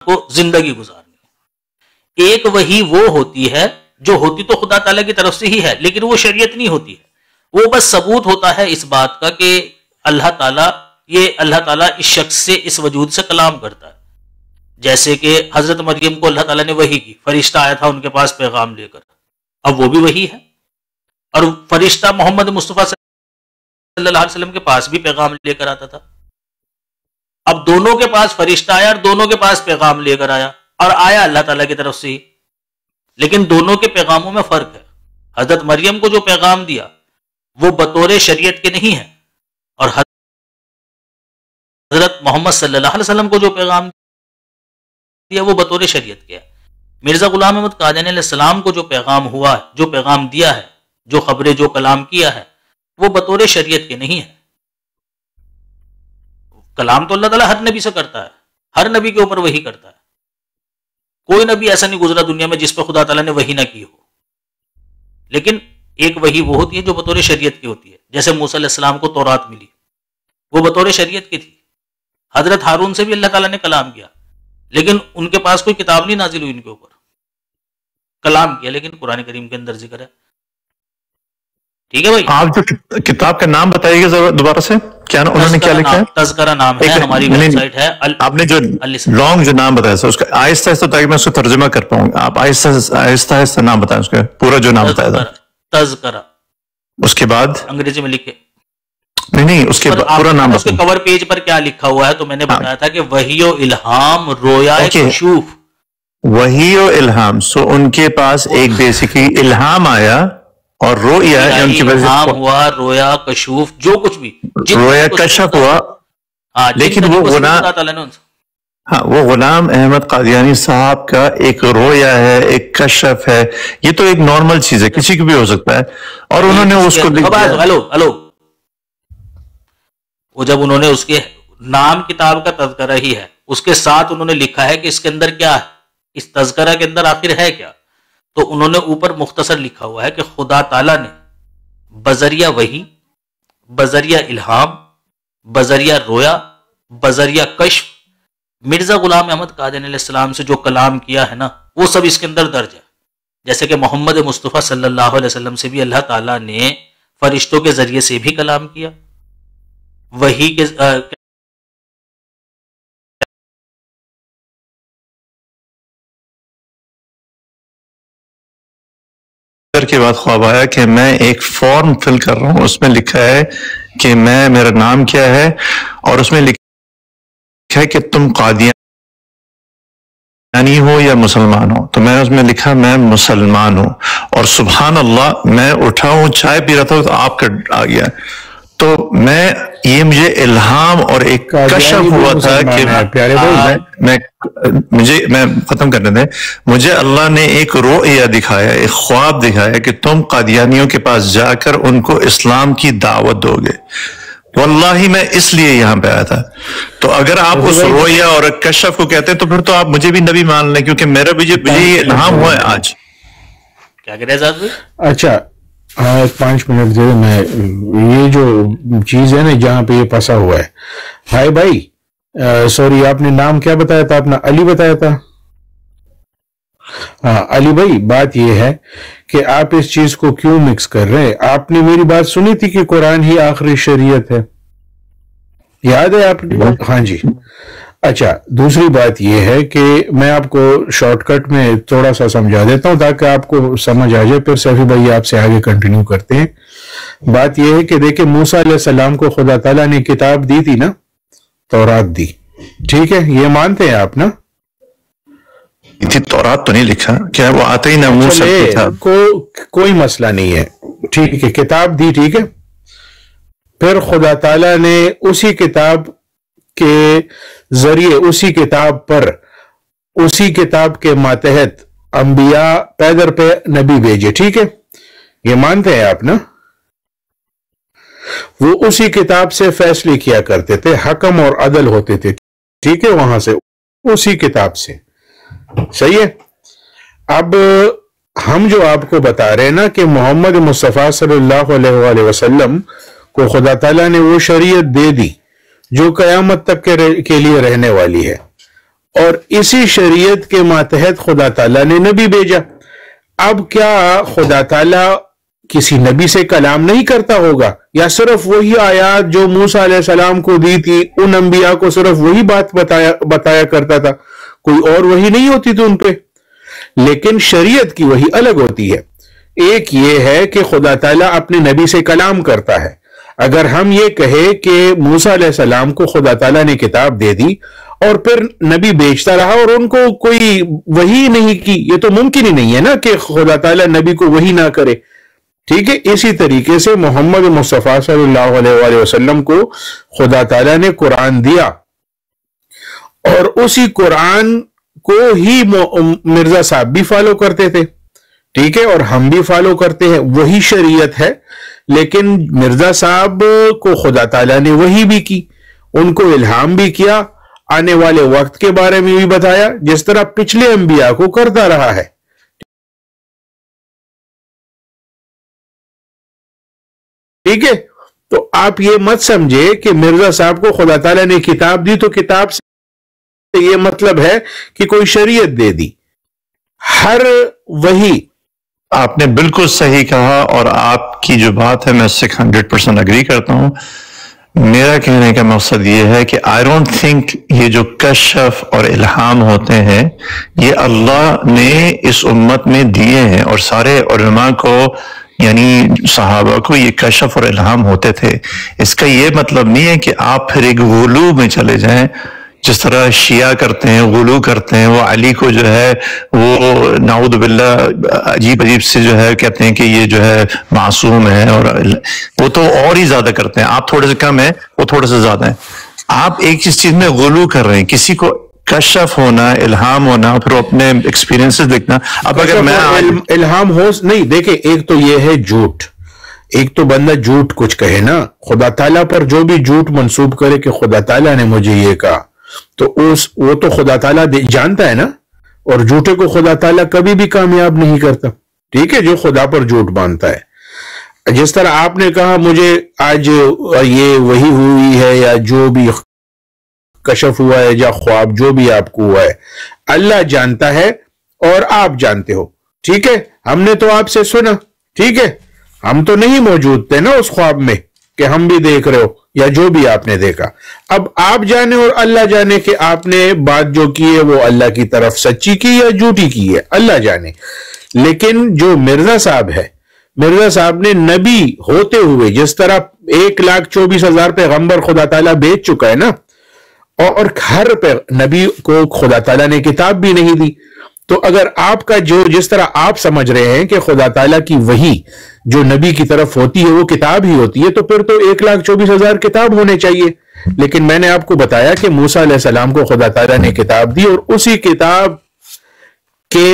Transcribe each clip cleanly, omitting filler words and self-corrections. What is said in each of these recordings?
کو زندگی گزارنی. ایک وحی وہ ہوتی ہے جو ہوتی تو خدا تعالیٰ کی طرف سے ہی ہے، لیکن وہ شریعت نہیں ہوتی ہے. وہ بس ثبوت ہوتا ہے اس بات کا کہ اللہ تعالیٰ اس شخص سے، اس وجود سے کلام کرتا ہے. جیسے کہ حضرت مریم کو اللہ تعالیٰ نے وحی کی، فرشتہ آیا تھا ان کے پاس پیغام لے کر، اب وہ بھی وحی ہے. اور فرشتہ محمد مصطفیٰ صلی اللہ علیہ وسلم کے پاس بھی پیغام لے کر آتا تھا. اب دونوں کے پاس فرشتہ آیا اور دونوں کے پاس پیغام لے کر آیا، اور آیا اللہ تعالیٰ کی طرف سے ہی، لیکن دونوں کے پیغاموں میں فرق ہے. حضرت مریم کو جو پیغام دیا وہ بطور شریعت کے نہیں ہے، اور حضرت محمد صلی اللہ علیہ وسلم کو جو پیغام دیا وہ بطور شریعت کے ہے. مرزا غلام احمد قادیانی علیہ السلام کو جو پیغام ہوا ہے، جو پیغام دیا ہے، جو خبریں، جو کلام کیا ہے، وہ بطور شریعت کے نہیں ہے. کلام تو اللہ تعالیٰ ہر نبی سے کرتا ہے، ہر نبی کے اوپر وحی کرتا ہے. کوئی نبی ایسا نہیں گزرا دنیا میں جس پہ خدا تعالیٰ نے وحی نہ کی ہو. لیکن ایک وحی وہ ہوتی ہے جو بطور شریعت کی ہوتی ہے. جیسے موسیٰ علیہ السلام کو تورات ملی، وہ بطور شریعت کی تھی. حضرت ہارون سے بھی اللہ تعالیٰ نے کلام کیا، لیکن ان کے پاس کوئی کتاب نہیں نازل ہوئی، ان کے اوپر کلام کیا لیکن قرآن کریم کے اندر ذکر ہے. ٹھیک ہے بھائی، آپ جو کتاب کا نام بتائیے گا دوبارہ سے، کیا انہوں نے کیا لکھا ہے؟ تذکرہ نام ہے، ہماری ویب سائٹ ہے. آپ نے جو لانگ جو نام بتایا تھا اس کا آہستہ آہستہ، تاکہ میں اس کو ترجمہ کر پاؤں، آپ آہستہ آہستہ نام بتائیں اس کا پورا جو نام بتایا تھا. تذکرہ، اس کے بعد انگریزی میں لکھے نہیں، اس کے پورا نام اس کے کور پیج پر کیا لکھا ہوا ہے تو میں نے بتایا تھا کہ وحی و الہام، رویا کشوف. وحی و الہام، سو ان کے پاس ایک بیسیکلی الہام آیا اور رویا ان کی وجہ سے ہوا، رویا کشوف، جو کچھ بھی رویا کشف ہوا. لیکن وہ غلام احمد قادیانی صاحب کا ایک رویا ہے، ایک کشف ہے، یہ تو ایک نارمل چیز ہے، کسی کو بھی ہو سکتا ہے. اور انہوں نے اس کو وہ جب انہوں نے اس کے نام کتاب کا تذکرہ ہی ہے، اس کے ساتھ انہوں نے لکھا ہے کہ اس کے اندر کیا ہے، اس تذکرہ کے اندر آخر ہے کیا، تو انہوں نے اوپر مختصر لکھا ہوا ہے کہ خدا تعالیٰ نے بذریعہ وحی، بذریعہ الہام، بذریعہ رویا، بذریعہ کشف مرزا غلام احمد قادیانی علیہ السلام سے جو کلام کیا ہے نا، وہ سب اس کے اندر درج ہے. جیسے کہ محمد مصطفیٰ صلی اللہ علیہ وسلم سے بھی اللہ تعالیٰ نے فرشتوں کے ذریعے سے بھی کلام کیا، وحی کے بعد خواب آیا کہ میں ایک فارم فل کر رہا ہوں، اس میں لکھا ہے کہ میرا نام کیا ہے، اور اس میں لکھا ہے کہ تم قادیانی ہو یا مسلمان ہو. تو میں نے اس میں لکھا میں مسلمان ہوں، اور سبحان اللہ میں اٹھا ہوں، چائے پی رہا تھا تو آپ کا آ گیا. تو یہ مجھے الہام اور ایک کشف ہوا تھا کہ میں ختم کرنے دیں، مجھے اللہ نے ایک رؤیا دکھایا، ایک خواب دکھایا کہ تم قادیانیوں کے پاس جا کر ان کو اسلام کی دعوت دو گے. واللہ میں اس لیے یہاں پہ آیا تھا. تو اگر آپ اس رؤیا اور کشف کو کہتے ہیں تو پھر تو آپ مجھے بھی نبی مان لیں، کیونکہ میرا بھی یہ الہام ہوا ہے آج. کیا کہہ رہے ہیں؟ اچھا 5 منٹ دے. میں یہ جو چیز ہے نا جہاں پہ یہ پھنسا ہوا ہے، بھائی سوری آپ نے نام کیا بتایا تھا اپنا؟ علی بتایا تھا. ہاں علی بھائی، بات یہ ہے کہ آپ اس چیز کو کیوں مکس کر رہے ہیں؟ آپ نے میری بات سنی تھی کہ قرآن ہی آخری شریعت ہے، یاد ہے آپ نے؟ ہاں جی. اچھا دوسری بات یہ ہے کہ میں آپ کو شارٹ کٹ میں تھوڑا سا سمجھا دیتا ہوں تاکہ آپ کو سمجھ آ جائے، پھر سیفی بھائی آپ سے آگے کنٹینیو کرتے ہیں. بات یہ ہے کہ دیکھیں موسیٰ علیہ السلام کو خدا تعالیٰ نے کتاب دی تھی نا، تورات دی، ٹھیک ہے؟ یہ مانتے ہیں آپ نا؟ تورات تو نہیں لکھا، کیا وہ آتے ہی نہ موسیٰ کتاب، کوئی مسئلہ نہیں ہے، ٹھیک ہے؟ کتاب دی، ٹھیک ہے؟ پھر خدا تعالیٰ نے اسی کتاب کے ذریعے، اسی کتاب پر، اسی کتاب کے ماتحت انبیاء پیدر پہ نبی بھیجے، ٹھیک ہے؟ یہ مانتے ہیں آپ نا؟ وہ اسی کتاب سے فیصلے کیا کرتے تھے، حکم اور عدل ہوتے تھے، ٹھیک ہے؟ وہاں سے، اسی کتاب سے، صحیح ہے؟ اب ہم جو آپ کو بتا رہے ہیں نا کہ محمد مصطفیٰ صلی اللہ علیہ وآلہ وسلم کو خدا تعالیٰ نے وہ شریعت دے دی جو قیامت تک کے لیے رہنے والی ہے، اور اسی شریعت کے ماتحت خدا تعالیٰ نے نبی بھیجا. اب کیا خدا تعالیٰ کسی نبی سے کلام نہیں کرتا ہوگا؟ یا صرف وہی آیات جو موسیٰ علیہ السلام کو دی تھی ان انبیاء کو صرف وہی بات بتایا کرتا تھا، کوئی اور وہی نہیں ہوتی تھی ان پہ؟ لیکن شریعت کی وہی الگ ہوتی ہے. ایک یہ ہے کہ خدا تعالیٰ اپنے نبی سے کلام کرتا ہے. اگر ہم یہ کہیں کہ موسیٰ علیہ السلام کو خدا تعالیٰ نے کتاب دے دی اور پھر نبی بیچتا رہا اور ان کو کوئی وحی نہیں کی، یہ تو ممکن ہی نہیں ہے نا کہ خدا تعالیٰ نبی کو وحی نہ کرے. ٹھیک ہے، اسی طریقے سے محمد مصطفیٰ صلی اللہ علیہ وآلہ وسلم کو خدا تعالیٰ نے قرآن دیا اور اسی قرآن کو ہی مرزا صاحب بھی فالو کرتے تھے. ٹھیک ہے، اور ہم بھی فالو کرتے ہیں، وہی شریعت ہے. لیکن مرزا صاحب کو خدا تعالیٰ نے وحی بھی کی، ان کو الہام بھی کیا، آنے والے وقت کے بارے میں بھی بتایا، جس طرح پچھلے انبیاء کو کرتا رہا ہے. ٹھیک ہے، تو آپ یہ مت سمجھے کہ مرزا صاحب کو خدا تعالیٰ نے کتاب دی تو کتاب سے یہ مطلب ہے کہ کوئی شریعت دے دی. ہر وحی آپ نے بالکل صحیح کہا، اور آپ کی جو بات ہے میں اس سے 100% اگری کرتا ہوں. میرا کہنے کا مقصد یہ ہے کہ آئی ڈونٹ تھنک یہ جو کشف اور الہام ہوتے ہیں یہ اللہ نے اس امت میں دیے ہیں، اور سارے علماء کو یعنی صحابہ کو یہ کشف اور الہام ہوتے تھے. اس کا یہ مطلب نہیں ہے کہ آپ پھر ایک غلو میں چلے جائیں، جس طرح شیعہ کرتے ہیں، غلو کرتے ہیں. وہ علی کو جو ہے وہ نعوذ باللہ عجیب سے جو ہے کہتے ہیں کہ یہ جو ہے معصوم ہے، اور وہ تو اور ہی زیادہ کرتے ہیں. آپ تھوڑے سے کم ہیں، وہ تھوڑے سے زیادہ ہیں. آپ ایک چیز میں غلو کر رہے ہیں، کسی کو کشف ہونا، الہام ہونا، پھر اپنے ایکسپیرینسز لکھنا. اب اگر میں الہام ہو نہیں، دیکھیں ایک تو یہ ہے جھوٹ، ایک تو بندہ جھوٹ کچھ کہے نا، خدا تعالیٰ پر جو بھی جھوٹ منسوب کرے کہ خدا تعالیٰ نے مجھے یہ کہا، تو وہ تو خدا تعالیٰ جانتا ہے نا، اور جھوٹے کو خدا تعالیٰ کبھی بھی کامیاب نہیں کرتا. ٹھیک ہے، جو خدا پر جھوٹ باندھتا ہے. جس طرح آپ نے کہا مجھے آج یہ وہی ہوئی ہے، یا جو بھی کشف ہوا ہے یا خواب جو بھی آپ کو ہوا ہے، اللہ جانتا ہے اور آپ جانتے ہو. ٹھیک ہے، ہم نے تو آپ سے سنا. ٹھیک ہے، ہم تو نہیں موجود تھے نا اس خواب میں کہ ہم بھی دیکھ رہے ہو یا جو بھی آپ نے دیکھا. اب آپ جانے اور اللہ جانے کہ آپ نے بات جو کی ہے وہ اللہ کی طرف سچی کی یا جھوٹی کی ہے، اللہ جانے. لیکن جو مرزا صاحب ہے، مرزا صاحب نے نبی ہوتے ہوئے جس طرح 1,24,000 پیغمبر خدا تعالیٰ بھیج چکا ہے نا، اور ہر نبی کو خدا تعالیٰ نے کتاب بھی نہیں دی. تو اگر آپ کا جس طرح آپ سمجھ رہے ہیں کہ خدا تعالیٰ کی وحی جو نبی کی طرف ہوتی ہے وہ کتاب ہی ہوتی ہے، تو پھر تو 1,24,000 کتاب ہونے چاہیے. لیکن میں نے آپ کو بتایا کہ موسیٰ علیہ السلام کو خدا تعالیٰ نے کتاب دی، اور اسی کتاب کے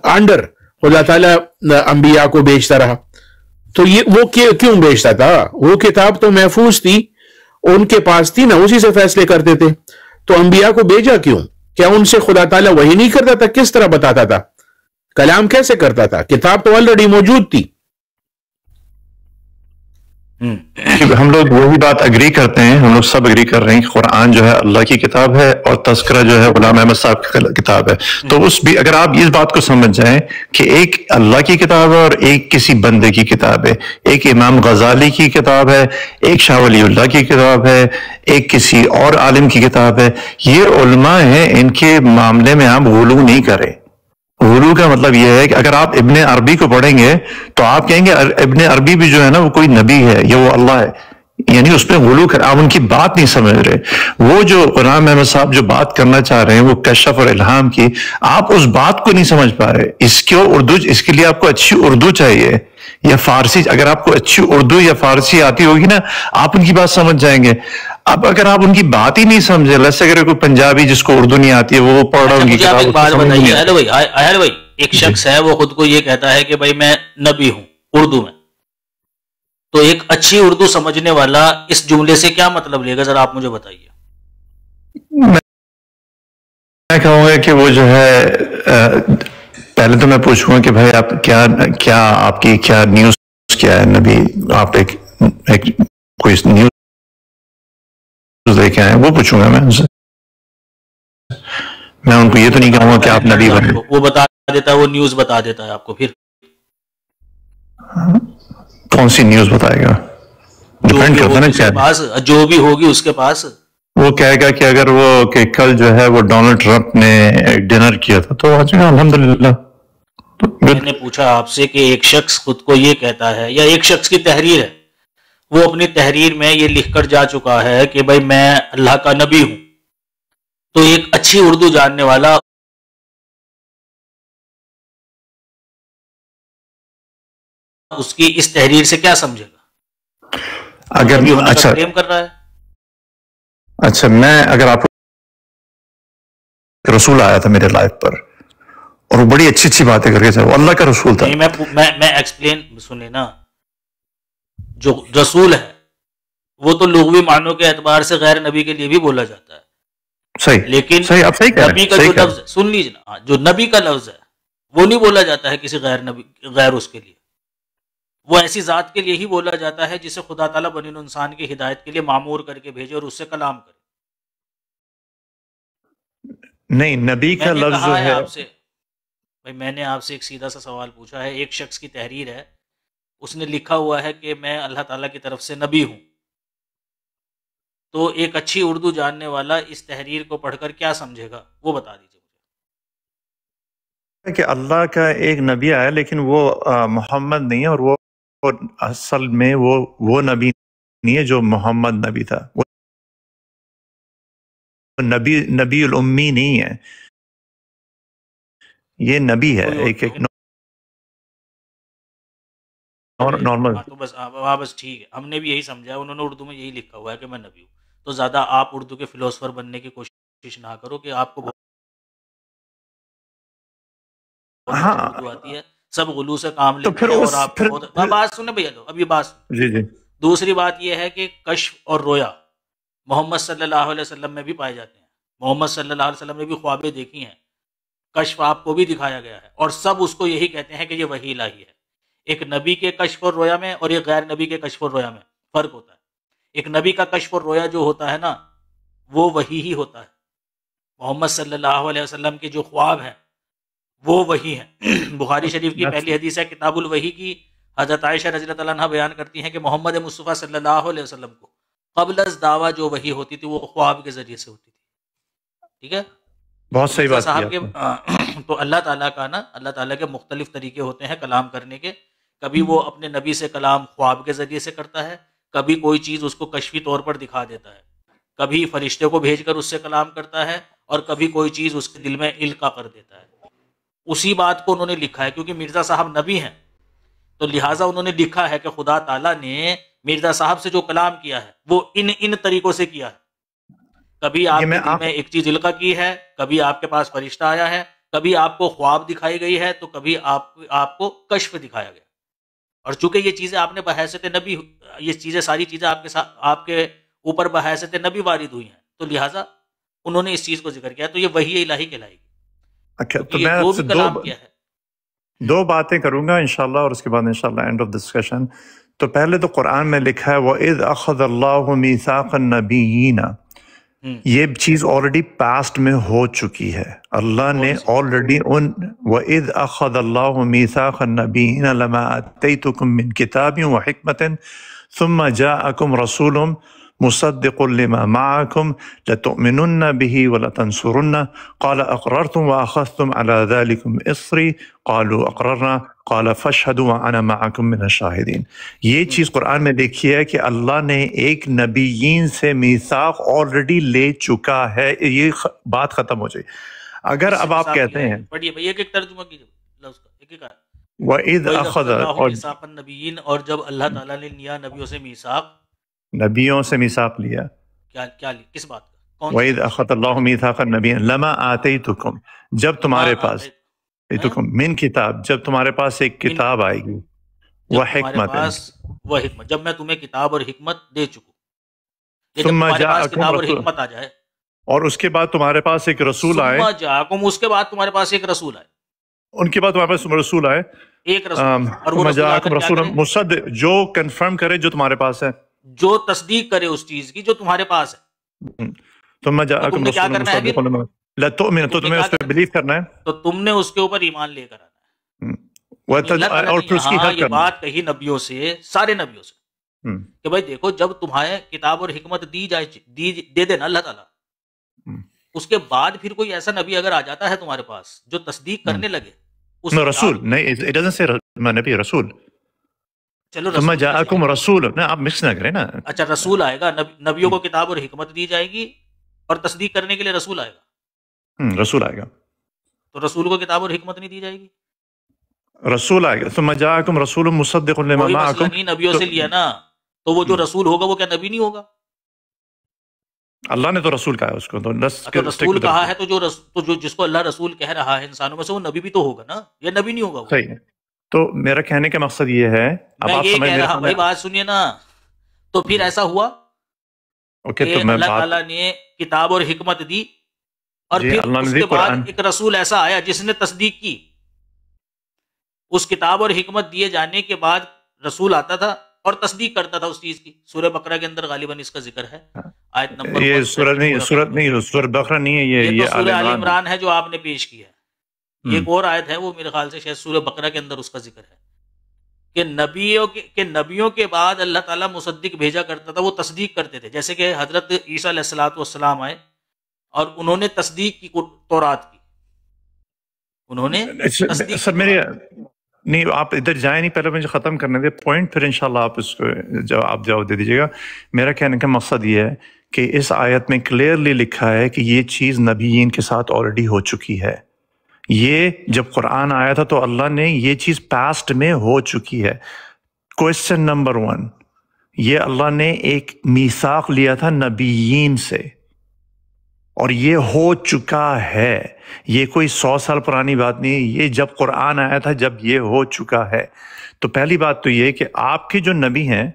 انڈر خدا تعالیٰ انبیاء کو بیچتا رہا. تو وہ کیوں بیچتا تھا؟ وہ کتاب تو محفوظ تھی، ان کے پاس تھی نا، اسی سے فیصلے کرتے تھے. تو انبیاء کو بیچا کیوں؟ کیا ان سے خدا تعالیٰ وہی نہیں کرتا تھا؟ کس طرح بتاتا تھا؟ کلام کیسے کرتا تھا؟ کتاب تو آلریڈی موجود تھی. ہم لوگ وہی بات اگری کرتے ہیں، ہم لوگ سب اگری کر رہے ہیں کہ قرآن جو ہے اللہ کی کتاب ہے، اور تذکرہ جو ہے غلام احمد صاحب کی کتاب ہے. تو اگر آپ اس بات کو سمجھ جائیں کہ ایک اللہ کی کتاب ہے اور ایک کسی بندے کی کتاب ہے، ایک امام غزالی کی کتاب ہے، ایک شاہ ولی اللہ کی کتاب ہے، ایک کسی اور عالم کی کتاب ہے. یہ علماء ہیں، ان کے معاملے میں آپ غلو نہیں کریں. غلو کا مطلب یہ ہے کہ اگر آپ ابن عربی کو پڑھیں گے تو آپ کہیں گے ابن عربی بھی جو ہے نا وہ کوئی نبی ہے یا وہ اللہ ہے، یعنی اس پہ غلو کر، آپ ان کی بات نہیں سمجھ رہے. وہ جو غلام احمد صاحب جو بات کرنا چاہ رہے ہیں وہ کشف اور الہام کی، آپ اس بات کو نہیں سمجھ پا رہے. اس کے لیے آپ کو اچھی اردو چاہیے یا فارسی. اگر آپ کو اچھی اردو یا فارسی آتی ہوگی نا، آپ ان کی بات سمجھ جائیں گے. اب اگر آپ ان کی بات ہی نہیں سمجھے، جیسے اگر کوئی پنجابی جس کو اردو نہیں آتی ہے وہ پڑھ رہا مجھے آپ ایک بات بتائیے احل بھائی، ایک شخص ہے وہ خود کو یہ کہتا ہے کہ بھائی میں نبی ہوں اردو میں، تو ایک اچھی اردو سمجھنے والا اس جملے سے کیا مطلب لے گا؟ ذرا آپ مجھے بتائیے. میں کہوں گا کہ وہ جو ہے پہلے تو میں پوچھوں گا کہ بھائی آپ کیا آپ کی کیا نیوز کیا ہے نبی، آپ ایک کوئی نیوز لے کے آئے، وہ پوچھوں گا میں ان سے. میں ان کو یہ تو نہیں کہوں گا کہ آپ نبی بنے. وہ بتا دیتا ہے, وہ نیوز بتا دیتا ہے آپ کو. پھر کون سی نیوز بتائے گا؟ ڈیپینڈ کرتا ہے نا کیا جو بھی ہوگی اس کے پاس. وہ کہے گا کہ اگر وہ کہ کل جو ہے وہ ڈونلڈ ٹرمپ نے ڈنر کیا تھا تو الحمدللہ. میں نے پوچھا آپ سے کہ ایک شخص خود کو یہ کہتا ہے, یا ایک شخص کی تحریر ہے, وہ اپنی تحریر میں یہ لکھ کر جا چکا ہے کہ بھائی میں اللہ کا نبی ہوں, تو ایک اچھی اردو جاننے والا اس کی اس تحریر سے کیا سمجھے گا؟ اگر اچھا کلیم کر رہا ہے. اچھا میں اگر آپ رسول آیا تھا میرے لائف پر اور وہ بڑی اچھی اچھی باتیں کر کے وہ اللہ کا رسول تھا. میں ایکسپلین سنیں نا, جو رسول ہے وہ تو لغوی معنوں کے اعتبار سے غیر نبی کے لیے بھی بولا جاتا ہے. صحیح, لیکن آپ صحیح کہہ رہے ہیں, نبی کا جو لفظ ہے, سن لیجیے نا, جو نبی کا لفظ ہے وہ نہیں بولا جاتا ہے کسی غیر اس کے لیے. وہ ایسی ذات کے لیے ہی بولا جاتا ہے جسے خدا تعالیٰ بنی انسان کی ہدایت کے لیے معمور کر کے بھیجے اور اس سے کلام کرے. نہیں, نبی کا لفظ جو ہے آپ سے بھائی, میں نے آپ سے ایک سیدھا سا سوال پوچھا ہے. ایک شخص کی تحریر ہے, اس نے لکھا ہوا ہے کہ میں اللہ تعالیٰ کی طرف سے نبی ہوں, تو ایک اچھی اردو جاننے والا اس تحریر کو پڑھ کر کیا سمجھے گا, وہ بتا دیجیے مجھے. کہ اللہ کا ایک نبی آیا لیکن وہ محمد نہیں ہے, اور وہ اصل میں وہ نبی نہیں ہے جو محمد نبی تھا. وہ نبی الامی نہیں ہے, یہ نبی ہے ایک نارمل. تو بس ٹھیک ہے, ہم نے بھی یہی سمجھا, انہوں نے اردو میں یہی لکھا ہوا ہے کہ میں نبی ہوں. تو زیادہ آپ اردو کے فلاسفر بننے کی کوشش نہ کرو کہ آپ کو اردو آتی ہے, سب غلو سے کام لیتے ہیں. اور آپ بات سنیں بھیا, اب یہ بات جی جی. دوسری بات یہ ہے کہ کشف اور رویا محمد صلی اللہ علیہ وسلم میں بھی پائے جاتے ہیں. محمد صلی اللہ علیہ وسلم نے بھی خوابیں دیکھی ہیں, کشف آپ کو بھی دکھایا گیا ہے, اور سب اس کو یہی کہتے ہیں کہ یہ وحی الہی ہے. ایک نبی کے کشف اور رویا میں اور ایک غیر نبی کے کشف اور رویا میں فرق ہوتا ہے. ایک نبی کا کشف اور رویا جو ہوتا ہے نا, وہ وحی ہی ہوتا ہے. محمد صلی اللہ علیہ وسلم کے جو خواب ہیں وہ وحی ہیں. بخاری شریف کی پہلی حدیث ہے کتاب الوحی کی. حضرت عائشہ رضی اللہ عنہا بیان کرتی ہیں کہ محمد مصطفیٰ صلی اللہ علیہ وسلم کو قبل از دعویٰ جو وحی ہوتی تھی وہ خواب کے ذریعے سے ہوتی تھی. ٹھیک ہے, بہت صحیح بات صاحب کے. تو اللہ تعالیٰ کا نا, اللہ تعالیٰ کے مختلف طریقے ہوتے ہیں کلام کرنے کے. کبھی وہ اپنے نبی سے کلام خواب کے ذریعے سے کرتا ہے, کبھی کوئی چیز اس کو کشفی طور پر دکھا دیتا ہے, کبھی فرشتے کو بھیج کر اس سے کلام کرتا ہے, اور کبھی کوئی چیز اس کے دل میں القا کر دیتا ہے. اسی بات کو انہوں نے لکھا ہے, کیونکہ مرزا صاحب نبی ہیں تو لہٰذا انہوں نے لکھا ہے کہ خدا تعالیٰ نے مرزا صاحب سے جو کلام کیا ہے وہ ان طریقوں سے کیا ہے. کبھی آپ کے دل میں ایک چیز القا کی ہے, کبھی آپ کے پاس فرشتہ آیا ہے, کبھی آپ کو خواب دکھائی گئی ہے, تو کبھی آپ کو کشف دکھایا گیا. اور چونکہ یہ چیزیں آپ نے بحیثیت نبی, یہ چیزیں ساری چیزیں آپ کے ساتھ آپ کے اوپر بحیثیت نبی وارد ہوئی ہیں, تو لہٰذا انہوں نے اس چیز کو ذکر کیا, تو یہ وحی الہی کہلائے گی. اچھا, تو میں آپ سے دو باتیں کروں گا انشاءاللہ, اور اس کے بعد انشاءاللہ اینڈ آف ڈسکشن. تو پہلے تو قرآن میں لکھا ہے وَإِذْ أَخَذَ اللَّهُ مِيثَاقَ النَّبِيِّينَ, یہ چیز آلریڈی پاسٹ میں ہو چکی ہے. اللہ نے آلریڈی وَإِذْ أَخَذَ اللَّهُ مِيثَاقَ النَّبِيِّينَ لَمَا آتَيْتُكُم مِّن كِتَابٍ وَحِكْمَةٍ ثُمَّ جَاءَكُمْ رَسُولٌ مصدق لما معكم لتؤمنن به ولتنصرنه قال اقررتم واخذتم على ذلكم اصري قالوا اقررنا قال فاشهدوا وانا معكم من الشاهدين. یہ چیز قرآن میں دیکھی ہے کہ اللہ نے ایک نبیین سے میثاق آلریڈی لے چکا ہے, یہ بات ختم ہو جائے. اگر اب آپ کہتے ہیں پڑھیے بھائی, ایک ترجمہ کیجیے لفظ کا, ایک ایک وَإِذْ أَخَذَ مِيثَاقَ النَّبِيِّينَ, اور جب اللہ تعالیٰ نے لیا نبیوں سے میثاق, نبیوں سے میثاق لیا, کیا کس بات کا؟ وَإِذْ أَخَذَ اللَّهُ مِيثَاقَ النَّبِيِّينَ لَمَا آتَيْتُكُم, جب تمہارے پاس من کتاب, جب تمہارے پاس ایک کتاب آئے گی, وحکمت, جب میں تمہیں کتاب اور حکمت دے چکوں, جب تمہارے پاس کتاب اور حکمت آ جائے, اور اس کے بعد تمہارے پاس ایک رسول آئے, اس کے بعد تمہارے پاس ایک رسول آئے, ان کے بعد تمہارے پاس رسول آئے, ایک رسول مصدق, جو کنفرم کرے جو تمہارے پاس ہے, جو تصدیق کرے اس چیز کی جو تمہارے پاس ہے. تم کیا کرنا ہے, لَتُؤْمِنَ، تو تمہیں اس پہ بلیو کرنا ہے، تو تم نے اس کے اوپر ایمان لے کر آنا ہے۔ اللہ تعالیٰ اور نے پھر اس کی یہاں حق یہ کرنا بات کہی نبیوں سے، سارے نبیوں سے، کہ بھائی دیکھو جب تمہیں کتاب اور حکمت دی جائے، دے دینا اللہ تعالیٰ، اس کے بعد پھر کوئی ایسا نبی اگر آ جاتا ہے تمہارے پاس جو تصدیق کرنے لگے اس نو رسول نہیں، it doesn't say نبی، رسول، چلو ثم رسول جاءکم رسول، نا آپ مکس نہ کریں نا۔ اچھا رسول آئے گا، نبیوں کو کتاب اور حکمت دی جائے گی اور تصدیق کرنے کے لیے رسول آئے گا، رسول آئے گا، تو رسول کو کتاب اور حکمت نہیں دی جائے گی؟ رسول آئے گا، ثم جاءکم رسول مصدق لما کوئی مسئلہ معکم، نہیں، نبیوں سے لیا نا، تو وہ جو رسول ہوگا وہ کیا نبی نہیں ہوگا؟ اللہ نے تو رسول کہا ہے اس کو، تو تو رسول کہا ہے تو جو جس کو اللہ رسول کہہ رہا ہے انسانوں میں سے، وہ نبی بھی تو ہوگا نا، یا نبی نہیں ہوگا وہ؟ صحیح ہے۔ تو میرا کہنے کا مقصد یہ ہے، اب میں آپ یہ سمجھ کہہ رہا، بھائی بات سنیے نا، تو پھر ایسا ہوا اوکے، کہ تو میں اللہ بات، تعالیٰ نے کتاب اور حکمت دی، اور جی پھر اللہ نے اس دی کے بعد قرآن، ایک رسول ایسا آیا جس نے تصدیق کی، اس کتاب اور حکمت دیے جانے کے بعد رسول آتا تھا اور تصدیق کرتا تھا اس چیز کی۔ سورہ بقرہ کے اندر غالباً اس کا ذکر ہے، آیت نمبر یہ سورت نہیں، سورت بقرہ نہیں ہے، یہ تو سورہ آل عمران عمران ہے جو آپ نے پیش کیا ہے، یہ ایک اور آیت ہے، وہ میرے خیال سے شاید سورہ بقرہ کے اندر اس کا ذکر ہے کہ نبیوں کے بعد اللہ تعالیٰ مصدق بھیجا کرتا تھا، وہ تصدیق کرتے تھے، جیسے کہ حضرت عیسیٰ علیہ السلام آئے اور انہوں نے تصدیق کی تورات کی، انہوں نے تصدیق سر میرے نہیں، آپ ادھر جائیں نہیں، پہلے مجھے ختم کرنے دے پوائنٹ، پھر انشاءاللہ آپ اس کو جواب دے دیجیے گا۔ میرا کہنے کا مقصد یہ ہے کہ اس آیت میں کلیئرلی لکھا ہے کہ یہ چیز نبیین کے ساتھ آلریڈی ہو چکی ہے۔ یہ جب قرآن آیا تھا تو اللہ نے یہ چیز پاسٹ میں ہو چکی ہے۔ کوشچن نمبر 1، یہ اللہ نے ایک میثاق لیا تھا نبیین سے، اور یہ ہو چکا ہے، یہ کوئی 100 سال پرانی بات نہیں ہے، یہ جب قرآن آیا تھا جب یہ ہو چکا ہے۔ تو پہلی بات تو یہ کہ آپ کے جو نبی ہیں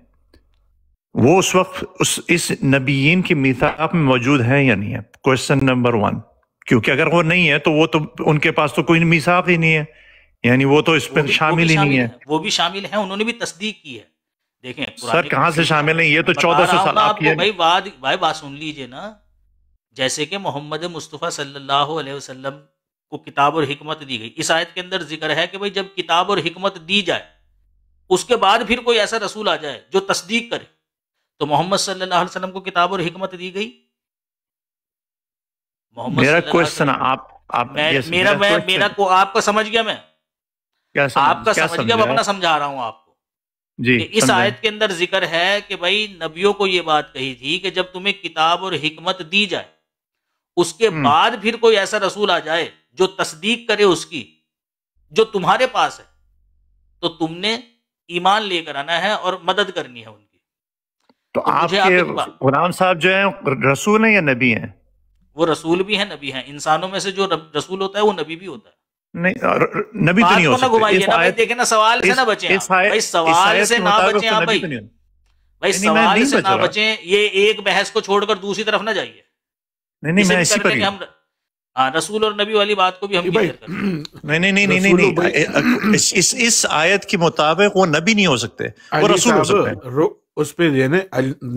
وہ اس وقت اس نبیین کی میثاق میں موجود ہیں یا نہیں ہے، کوشچن نمبر 1، کیونکہ اگر وہ نہیں ہے تو وہ تو ان کے پاس تو کوئی میثاق ہی نہیں ہے، یعنی وہ تو اس پہ شامل ہی نہیں ہے۔ وہ بھی شامل ہیں، انہوں نے بھی تصدیق کی ہے۔ دیکھیں سر کہاں سے شامل ہیں، یہ تو 1400 سال آپ کی، بھائی بات سن لیجئے نا، جیسے کہ محمد مصطفیٰ صلی اللہ علیہ وسلم کو کتاب اور حکمت دی گئی، اس آیت کے اندر ذکر ہے کہ بھائی جب کتاب اور حکمت دی جائے اس کے بعد پھر کوئی ایسا رسول آ جائے جو تصدیق کرے، تو محمد صلی اللہ علیہ وسلم کو کتاب اور حکمت دی گئی۔ میرا کوشچن آپ کا سمجھ گیا، میں آپ کا سمجھ گیا، میں اپنا سمجھا رہا ہوں آپ کو جی۔ کہ اس آیت کے اندر ذکر ہے کہ بھائی نبیوں کو یہ بات کہی تھی کہ جب تمہیں کتاب اور حکمت دی جائے اس کے بعد پھر کوئی ایسا رسول آ جائے جو تصدیق کرے اس کی جو تمہارے پاس ہے، تو تم نے ایمان لے کر آنا ہے اور مدد کرنی ہے ان کی۔ تو آپ کے غلام صاحب جو ہیں رسول ہیں یا نبی ہیں؟ وہ رسول بھی ہیں، نبی ہیں، انسانوں میں سے جو رسول ہوتا ہے وہ نبی بھی ہوتا ہے۔ نہیں، نبی تو نہیں ہو سکتے۔ دیکھیں نا، سوال سے نہ بچیں، بھائی سوال سے نہ بچیں آپ، بھائی سوال سے نہ بچیں، یہ ایک بحث کو چھوڑ کر دوسری طرف نہ جائیے۔ نہیں، میں اسی پر ہم رسول اور نبی والی بات کو بھی ہم کلیئر کریں۔ نہیں، اس آیت کے مطابق وہ نبی نہیں ہو سکتے، وہ رسول ہو سکتے ہیں۔ اس پہ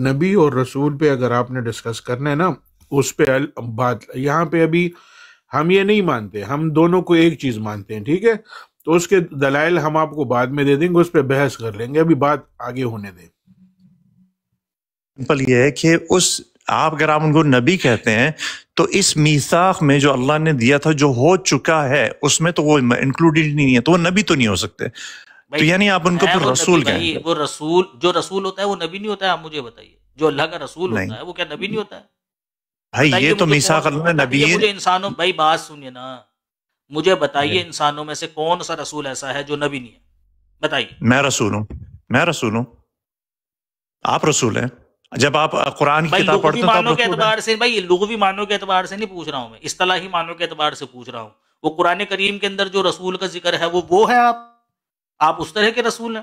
نبی اور رسول پہ اگر آپ نے ڈسکس کرنا ہے نا، اس پہ بات یہاں پہ ابھی ہم یہ نہیں مانتے، ہم دونوں کو ایک چیز مانتے ہیں، ٹھیک ہے؟ تو اس کے دلائل ہم آپ کو بعد میں دے دیں گے، اس پہ بحث کر لیں گے، ابھی بات آگے ہونے دیں۔ سمپل یہ ہے کہ اگر آپ ان کو نبی کہتے ہیں تو اس میثاق میں جو اللہ نے دیا تھا جو ہو چکا ہے اس میں تو وہ انکلوڈیڈ نہیں ہے، تو وہ نبی تو نہیں ہو سکتے، تو یعنی آپ ان کو پھر رسول کہیں۔ وہ رسول جو رسول ہوتا ہے وہ نبی نہیں ہوتا ہے، آپ مجھے بتائیے، جو اللہ کا رسول ہوتا ہے وہ کیا نبی نہیں ہوتا ہے؟ بھائی یہ تو میثاق اللہ نے نبی، مجھے انسانوں، بھائی بات سنیے نا، مجھے بتائیے انسانوں میں سے کون سا رسول ایسا ہے جو نبی نہیں ہے؟ بتائیے۔ میں رسول ہوں، آپ رسول ہیں۔ جب آپ قرآن کی کتاب پڑھتے ہیں تو معنوں کے اعتبار سے، بھائی لغوی معنوں کے اعتبار سے نہیں پوچھ رہا ہوں میں، اصطلاحی معنوں کے اعتبار سے پوچھ رہا ہوں۔ وہ قرآن کریم کے اندر جو رسول کا ذکر ہے وہ ہے آپ اس طرح کے رسول ہیں؟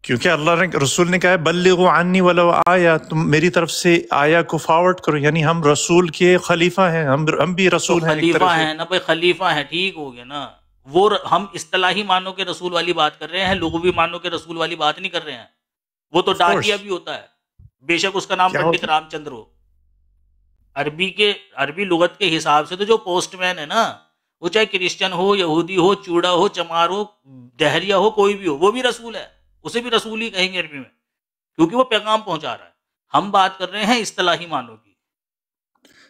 کیونکہ اللہ نے رسول نے کہا ہے بلغوا عنی ولو آیا، تم میری طرف سے آیا کو فارورڈ کرو، یعنی ہم رسول کے خلیفہ ہیں، ہم بھی رسول ہیں، خلیفہ ہیں نا بھائی، خلیفہ ہیں، ٹھیک ہو گیا نا۔ وہ ہم اصطلاحی معنوں کے رسول والی بات کر رہے ہیں، لغوی معنوں کے رسول والی بات نہیں کر رہے ہیں۔ وہ تو ڈاکیا بھی ہوتا ہے، بے شک اس کا نام پنڈت رام چندر ہو۔ عربی لغت کے حساب سے تو جو پوسٹ مین ہے نا، وہ چاہے کرسچن ہو، یہودی ہو، چوڑا ہو، چمار ہو، ڈہریا ہو، کوئی بھی ہو، وہ بھی رسول ہے، اسے بھی رسول ہی کہیں گے عربی میں، کیونکہ وہ پیغام پہنچا رہا ہے۔ ہم بات کر رہے ہیں اصطلاحی معنوں کی۔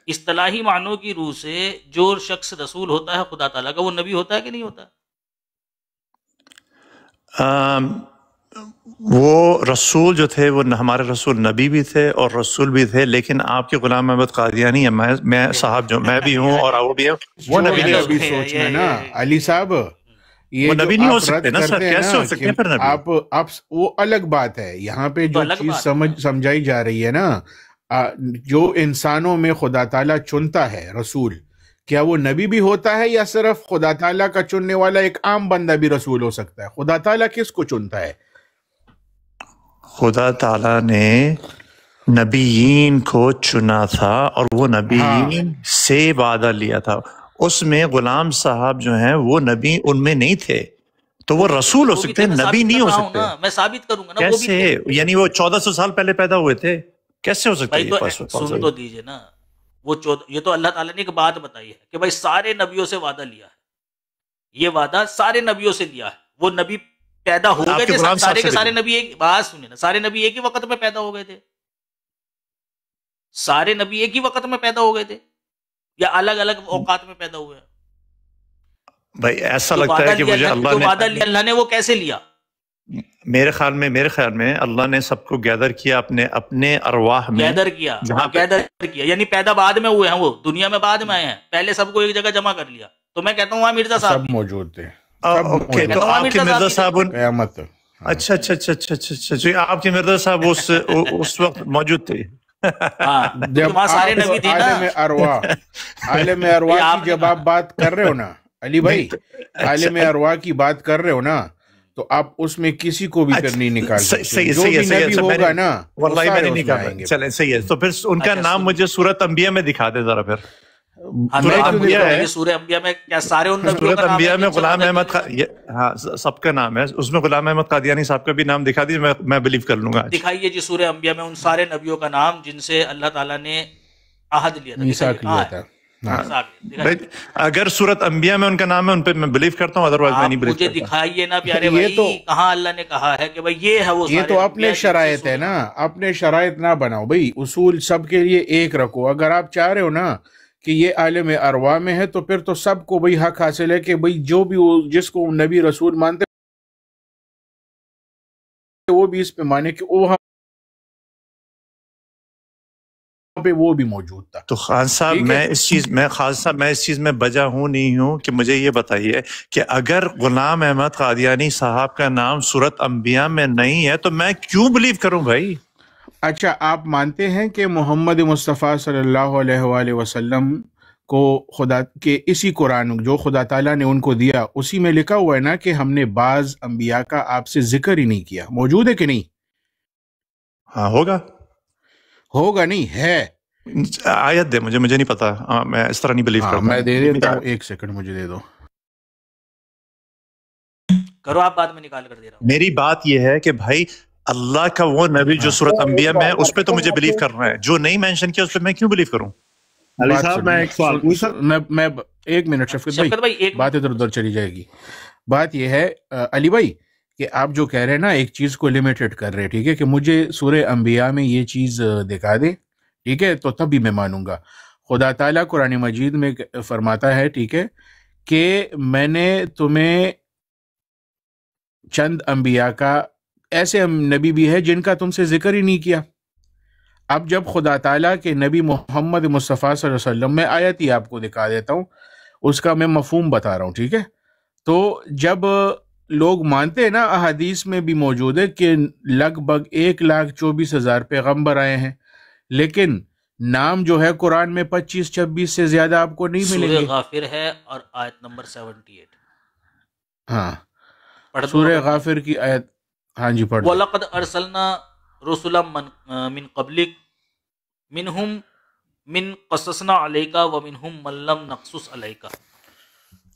اصطلاحی معنوں کی روح سے جو شخص رسول ہوتا ہے خدا تعالیٰ کا، وہ نبی ہوتا ہے کہ نہیں ہوتا؟ وہ رسول جو تھے وہ ہمارے رسول نبی بھی تھے اور رسول بھی تھے، لیکن آپ کے غلام احمد قادیانی ہے، میں صاحب جو میں بھی ہوں اور وہ بھی ہے، وہ نبی نہیں ہو ابھی سکتے۔ سوچنا نا علی صاحب، یہ وہ جو نبی نہیں ہو آپ سکتے رد نا سر، کرتے ہیں کیسے ہو نا سکتے کہ ہیں پھر نبی؟ آپ وہ الگ بات ہے، یہاں پہ جو الگ چیز بات ہے۔ سمجھائی جا رہی ہے نا، جو انسانوں میں خدا تعالیٰ چنتا ہے رسول، کیا وہ نبی بھی ہوتا ہے یا صرف خدا تعالیٰ کا چننے والا ایک عام بندہ بھی رسول ہو سکتا ہے؟ خدا تعالیٰ کس کو چنتا ہے؟ خدا تعالیٰ نے نبیین کو چنا تھا اور وہ ہاں نبیین سے وعدہ لیا تھا، اس میں غلام صاحب جو ہیں وہ نبی ان میں نہیں تھے، تو وہ رسول ہو وہ بھی سکتے تھے، ہیں، میں نبی ثابت نہیں کر ہو رہا ہوں سکتے۔ نا، میں ثابت کروں گا نا، وہ بھی کیسے؟ تھے۔ یعنی وہ 1400 سال پہلے پیدا ہوئے تھے، کیسے ہو سکتا ہے بھائی یہ تو possible؟ سن تو دیجئے نا، یہ تو اللہ تعالیٰ نے ایک بات بتائی ہے کہ بھائی سارے نبیوں سے وعدہ لیا ہے، یہ وعدہ سارے نبیوں سے لیا ہے۔ وہ نبی پیدا ہو آپ گئے کے تھے، غلام صاحب سارے سے کے سارے بھی نبی ایک بات سنیں نا، سارے نبی ایک ہی وقت میں پیدا ہو گئے تھے؟ سارے نبی ایک ہی وقت میں پیدا ہو گئے تھے یا الگ الگ اوقات میں پیدا ہوئے ہیں؟ بھائی ایسا جو لگتا وعدہ ہے کہ لیا مجھے جو وعدہ لیا اللہ نے، وہ کیسے لیا؟ میرے خیال میں اللہ نے سب کو گیدر کیا اپنے ارواح میں، گیدر کیا، جہاں پہ گیدر کیا یعنی پیدا بعد میں ہوئے ہیں، وہ دنیا میں بعد میں آئے ہیں، پہلے سب کو ایک جگہ جمع کر لیا۔ تو میں کہتا ہوں وہاں مرزا صاحب سب کی موجود تھے، سب اوکے، موجود تو وہاں آپ کے مرزا مرزا صاحب صاحب قیامت۔ اچھا اچھا اچھا اچھا اچھا اچھا جی، آپ کے مرزا صاحب اس وقت موجود تھے۔ ہاں، جب وہاں سارے آپ نبی تھے نا۔ عالم ارواح آپ کی نے جب آپ بات کر رہے ہو نا علی بھائی، عالم ارواح کی بات کر رہے ہو نا، تو آپ اس میں کسی کو بھی پھر نہیں نکال سکتے، جو بھی نبی ہوگا نا وہ واللہ میں سارے نے اس نہیں میں کہا، آئیں گے۔ چلیں صحیح ہے، تو پھر ان کا نام مجھے سورۃ انبیاء میں دکھا دے ذرا پھر۔ ہاں، تو میں آپ کیوں مجھے انبیاء ہے، بتائیے سورہ انبیاء میں کیا سارے ان نبیوں سورۃ کا نام ہے انبیاء میں جن سے غلام وعدہ احمد کیا گیا؟ ہاں سب کا نام ہے، اس میں غلام احمد قادیانی صاحب کا بھی نام دکھا دیجیے، میں بلیو کر لوں گا آج۔ دکھائیے جی سورہ انبیاء میں ان سارے نبیوں کا نام جن سے اللہ تعالیٰ نے عہد لیا تھا، دکھائیے میثاق کہاں لیا ہے؟ تھا۔ میثاق لیا، بھائی دکھائیے۔ اگر سورۃ انبیاء میں ان کا نام ہے ان پہ میں بلیو کرتا ہوں، ادروائز میں آپ نہیں بلیو مجھے کرتا۔ دکھائیے نا پیارے یہ تو بھائی، کہاں اللہ نے کہا ہے کہ بھائی یہ ہے وہ یہ سارے تو انبیاء اپنے جن سے شرائط ہے سورہ نا، اپنے شرائط نہ بناؤ بھائی، اصول سب کے لیے ایک رکھو۔ اگر آپ چاہ رہے ہو نا کہ یہ عالم ارواح میں ہے تو پھر تو سب کو بھئی حق حاصل ہے کہ بھئی جو بھی جس کو نبی رسول مانتے وہ بھی اس پہ مانے کہ وہاں پہ وہ بھی موجود تھا۔ تو خان صاحب ٹھیک ہے، میں اس چیز میں بجا ہوں نہیں ہوں کہ مجھے یہ بتائیے کہ اگر غلام احمد قادیانی صاحب کا نام سورۃ انبیاء میں نہیں ہے تو میں کیوں بلیو کروں بھائی؟ اچھا آپ مانتے ہیں کہ محمد مصطفیٰ صلی اللہ علیہ وآلہ وسلم کو خدا کے اسی قرآن جو خدا تعالیٰ نے ان کو دیا اسی میں لکھا ہوا ہے نا کہ ہم نے بعض انبیاء کا آپ سے ذکر ہی نہیں کیا؟ موجود ہے کہ نہیں؟ ہاں ہوگا نہیں ہے؟ آیت دے مجھے نہیں پتا، میں اس طرح نہیں بلیو ہاں کرتا میں دے دیتا ہوں، ایک سیکنڈ مجھے دے دو۔ کرو آپ بعد میں نکال کر دے رہا ہوں۔ میری بات یہ ہے کہ بھائی اللہ کا وہ نبی جو سورۃ انبیاء میں ہے اس پہ تو مجھے بلیو کرنا ہے، جو نہیں مینشن کیا اس پہ میں کیوں بلیو کروں؟ علی صاحب میں ایک سوال پوچھا، میں ایک منٹ شفقت بھائی، ایک بات ادھر ادھر چلی جائے گی۔ بات یہ ہے علی بھائی کہ آپ جو کہہ رہے ہیں نا ایک چیز کو لیمیٹڈ کر رہے ہیں، ٹھیک ہے، کہ مجھے سورہ انبیاء میں یہ چیز دکھا دے، ٹھیک ہے، تو تب بھی میں مانوں گا۔ خدا تعالیٰ قرآن مجید میں فرماتا ہے، ٹھیک ہے، کہ میں نے تمہیں چند انبیاء کا ایسے نبی بھی ہے جن کا تم سے ذکر ہی نہیں کیا۔ اب جب خدا تعالیٰ کے نبی محمد مصطفیٰ صلی اللہ علیہ وسلم، میں آیت ہی آپ کو دکھا دیتا ہوں، اس کا میں مفہوم بتا رہا ہوں، ٹھیک ہے، تو جب لوگ مانتے ہیں نا احادیث میں بھی موجود ہے کہ لگ بھگ 1,24,000 پیغمبر آئے ہیں، لیکن نام جو ہے قرآن میں 25-26 سے زیادہ آپ کو نہیں ملیں سورہ گے۔ غافر ہے اور آیت نمبر 78۔ ہاں پڑھ دو سورہ غافر کی آیت، ہاں جی پڑھ دو۔ وَلَقَدْ أَرْسَلْنَا رُسُلًا مِّن قَبْلِكَ مِنْهُمْ مِنْ قَصَصْنَا عَلَيْكَ وَمِنْهُمْ مَن لَّمْ نَقْصُصْ عَلَيْكَ۔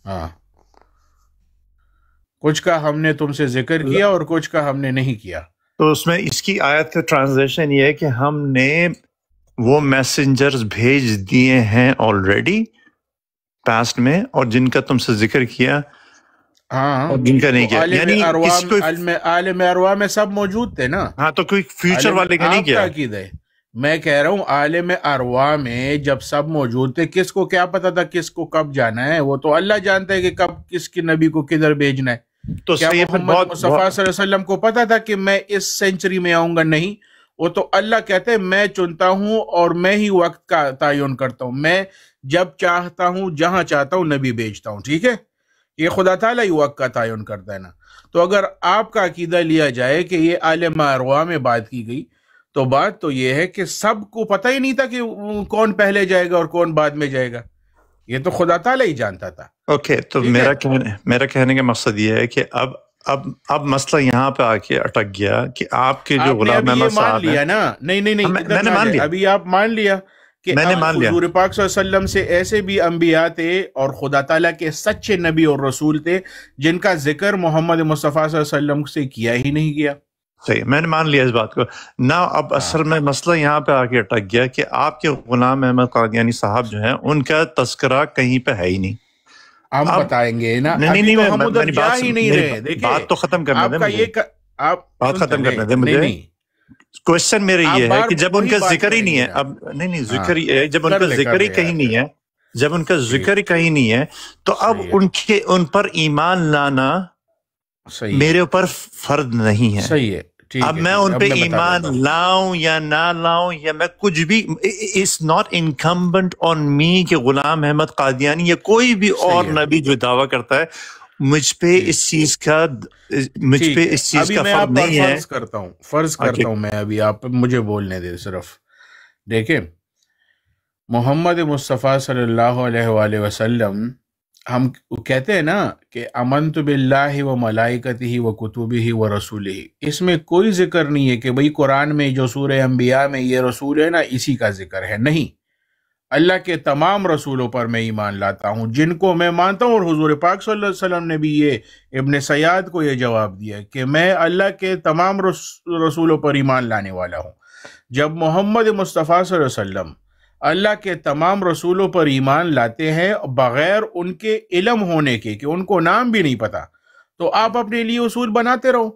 ہاں کچھ کا ہم نے تم سے ذکر کیا اور کچھ کا ہم نے نہیں کیا۔ تو اس میں اس کی آیت کا ٹرانسلیشن یہ ہے کہ ہم نے وہ میسنجرز بھیج دیے ہیں آلریڈی پاسٹ میں، اور جن کا تم سے ذکر کیا ہاں اور جن کا نہیں کیا، یعنی عالم ارواح میں سب موجود تھے نا. ہاں تو کوئی فیوچر والے کا نہیں کیا. آپ کا عقیدہ ہے، میں کہہ رہا ہوں عالم ارواح میں جب سب موجود تھے، کس کو کیا پتا تھا کس کو کب جانا ہے؟ وہ تو اللہ جانتا ہے کہ کب کس کے نبی کو کدھر بھیجنا ہے. تو کیا محمد مصطفیٰ صلی اللہ علیہ وسلم کو پتا تھا کہ میں اس سینچری میں آؤں گا؟ نہیں. وہ تو اللہ کہتے ہیں میں چنتا ہوں اور میں ہی وقت کا تعین کرتا ہوں، میں جب چاہتا ہوں جہاں چاہتا ہوں نبی بھیجتا ہوں. ٹھیک ہے، یہ خدا تعالیٰ ہی وقت کا تعین کرتا ہے نا. تو اگر آپ کا عقیدہ لیا جائے کہ یہ عالم ارواح میں بات کی گئی، تو بات تو یہ ہے کہ سب کو پتہ ہی نہیں تھا کہ کون پہلے جائے گا اور کون بعد میں جائے گا. یہ تو خدا تعالیٰ ہی جانتا تھا. اوکے، تو میرا کہنے کا مقصد یہ ہے کہ اب مسئلہ یہاں پہ آ کے اٹک گیا کہ آپ کے جو غلام احمد صاحب ہیں. نہیں میں نے مان لیا، ابھی آپ مان لیا کہ حضور پاک صلی اللہ علیہ وسلم سے ایسے بھی انبیاء تھے اور خدا تعالیٰ کے سچے نبی اور رسول تھے جن کا ذکر محمد مصطفیٰ صلی اللہ علیہ وسلم سے کیا ہی نہیں گیا. صحیح، میں نے مان لیا اس بات کو. نہ اب اصل میں مسئلہ یہاں پہ آ کے اٹک گیا کہ آپ کے غلام احمد قادیانی صاحب جو ہیں ان کا تذکرہ کہیں پہ ہے ہی نہیں. ہم بتائیں گے نا. نہیں، ہم ادھر جا ہی نہیں رہے. دیکھیں بات تو ختم کرنے دیں مجھے، بات ختم کرنے دیں مجھے. کوشچن میرے یہ ہے کہ جب ان کا ذکر ہی نہیں ہے، اب نہیں ذکر ہی، جب ان کا ذکر ہی کہیں نہیں ہے، جب ان کا ذکر ہی کہیں نہیں ہے، تو اب ان پر ایمان لانا میرے اوپر فرض نہیں ہے. صحیح ہے. اب میں ان پہ ایمان لاؤں یا نہ لاؤں یا میں کچھ بھی، اٹس ناٹ انکمبنٹ آن می کہ غلام احمد قادیانی یا کوئی بھی اور نبی جو دعویٰ کرتا ہے مجھ پہ اس چیز کا فرض نہیں ہے. فرض کرتا ہوں میں، ابھی آپ مجھے بولنے دے صرف. دیکھیں، محمد مصطفیٰ صلی اللہ علیہ وآلہ وسلم، ہم کہتے ہیں نا کہ امنت باللہ و ملائکتہ و کتبہ و رسولہ. اس میں کوئی ذکر نہیں ہے کہ بھئی قرآن میں جو سورہ انبیاء میں یہ رسول ہے نا اسی کا ذکر ہے. نہیں، اللہ کے تمام رسولوں پر میں ایمان لاتا ہوں جن کو میں مانتا ہوں، اور حضور پاک صلی اللہ علیہ وسلم نے بھی یہ ابن سیاد کو یہ جواب دیا کہ میں اللہ کے تمام رسولوں پر ایمان لانے والا ہوں. جب محمد مصطفیٰ صلی اللہ علیہ وسلم اللہ کے تمام رسولوں پر ایمان لاتے ہیں بغیر ان کے علم ہونے کے کہ ان کو نام بھی نہیں پتا، تو آپ اپنے لیے اصول بناتے رہو.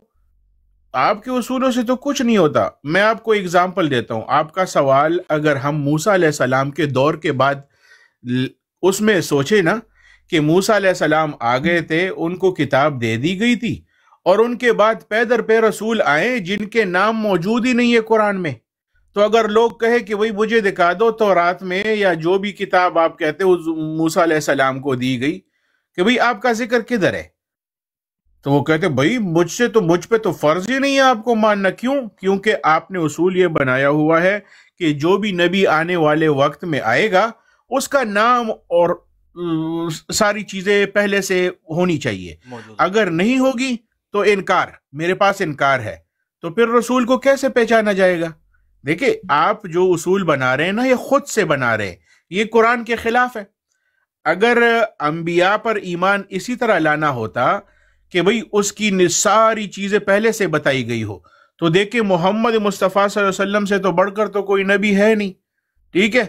آپ کے اصولوں سے تو کچھ نہیں ہوتا. میں آپ کو اگزامپل دیتا ہوں. آپ کا سوال اگر ہم موسیٰ علیہ السلام کے دور کے بعد اس میں سوچے نا کہ موسیٰ علیہ السلام آ گئے تھے، ان کو کتاب دے دی گئی تھی، اور ان کے بعد پے در پے رسول آئے جن کے نام موجود ہی نہیں ہے قرآن میں. تو اگر لوگ کہے کہ وہی مجھے دکھا دو تورات میں یا جو بھی کتاب آپ کہتے ہو موسیٰ علیہ السلام کو دی گئی کہ بھئی آپ کا ذکر کدھر ہے، تو وہ کہتے بھئی مجھ پہ تو فرض ہی نہیں ہے آپ کو ماننا. کیوں؟ کیونکہ آپ نے اصول یہ بنایا ہوا ہے کہ جو بھی نبی آنے والے وقت میں آئے گا اس کا نام اور ساری چیزیں پہلے سے ہونی چاہیے. اگر نہیں ہوگی تو انکار، میرے پاس انکار ہے، تو پھر رسول کو کیسے پہچانا جائے گا؟ دیکھیں، آپ جو اصول بنا رہے ہیں نا یہ خود سے بنا رہے ہیں، یہ قرآن کے خلاف ہے. اگر انبیاء پر ایمان اسی طرح لانا ہوتا کہ بھئی اس کی ساری چیزیں پہلے سے بتائی گئی ہو، تو دیکھیں محمد مصطفیٰ صلی اللہ علیہ وسلم سے تو بڑھ کر تو کوئی نبی ہے نہیں. ٹھیک ہے،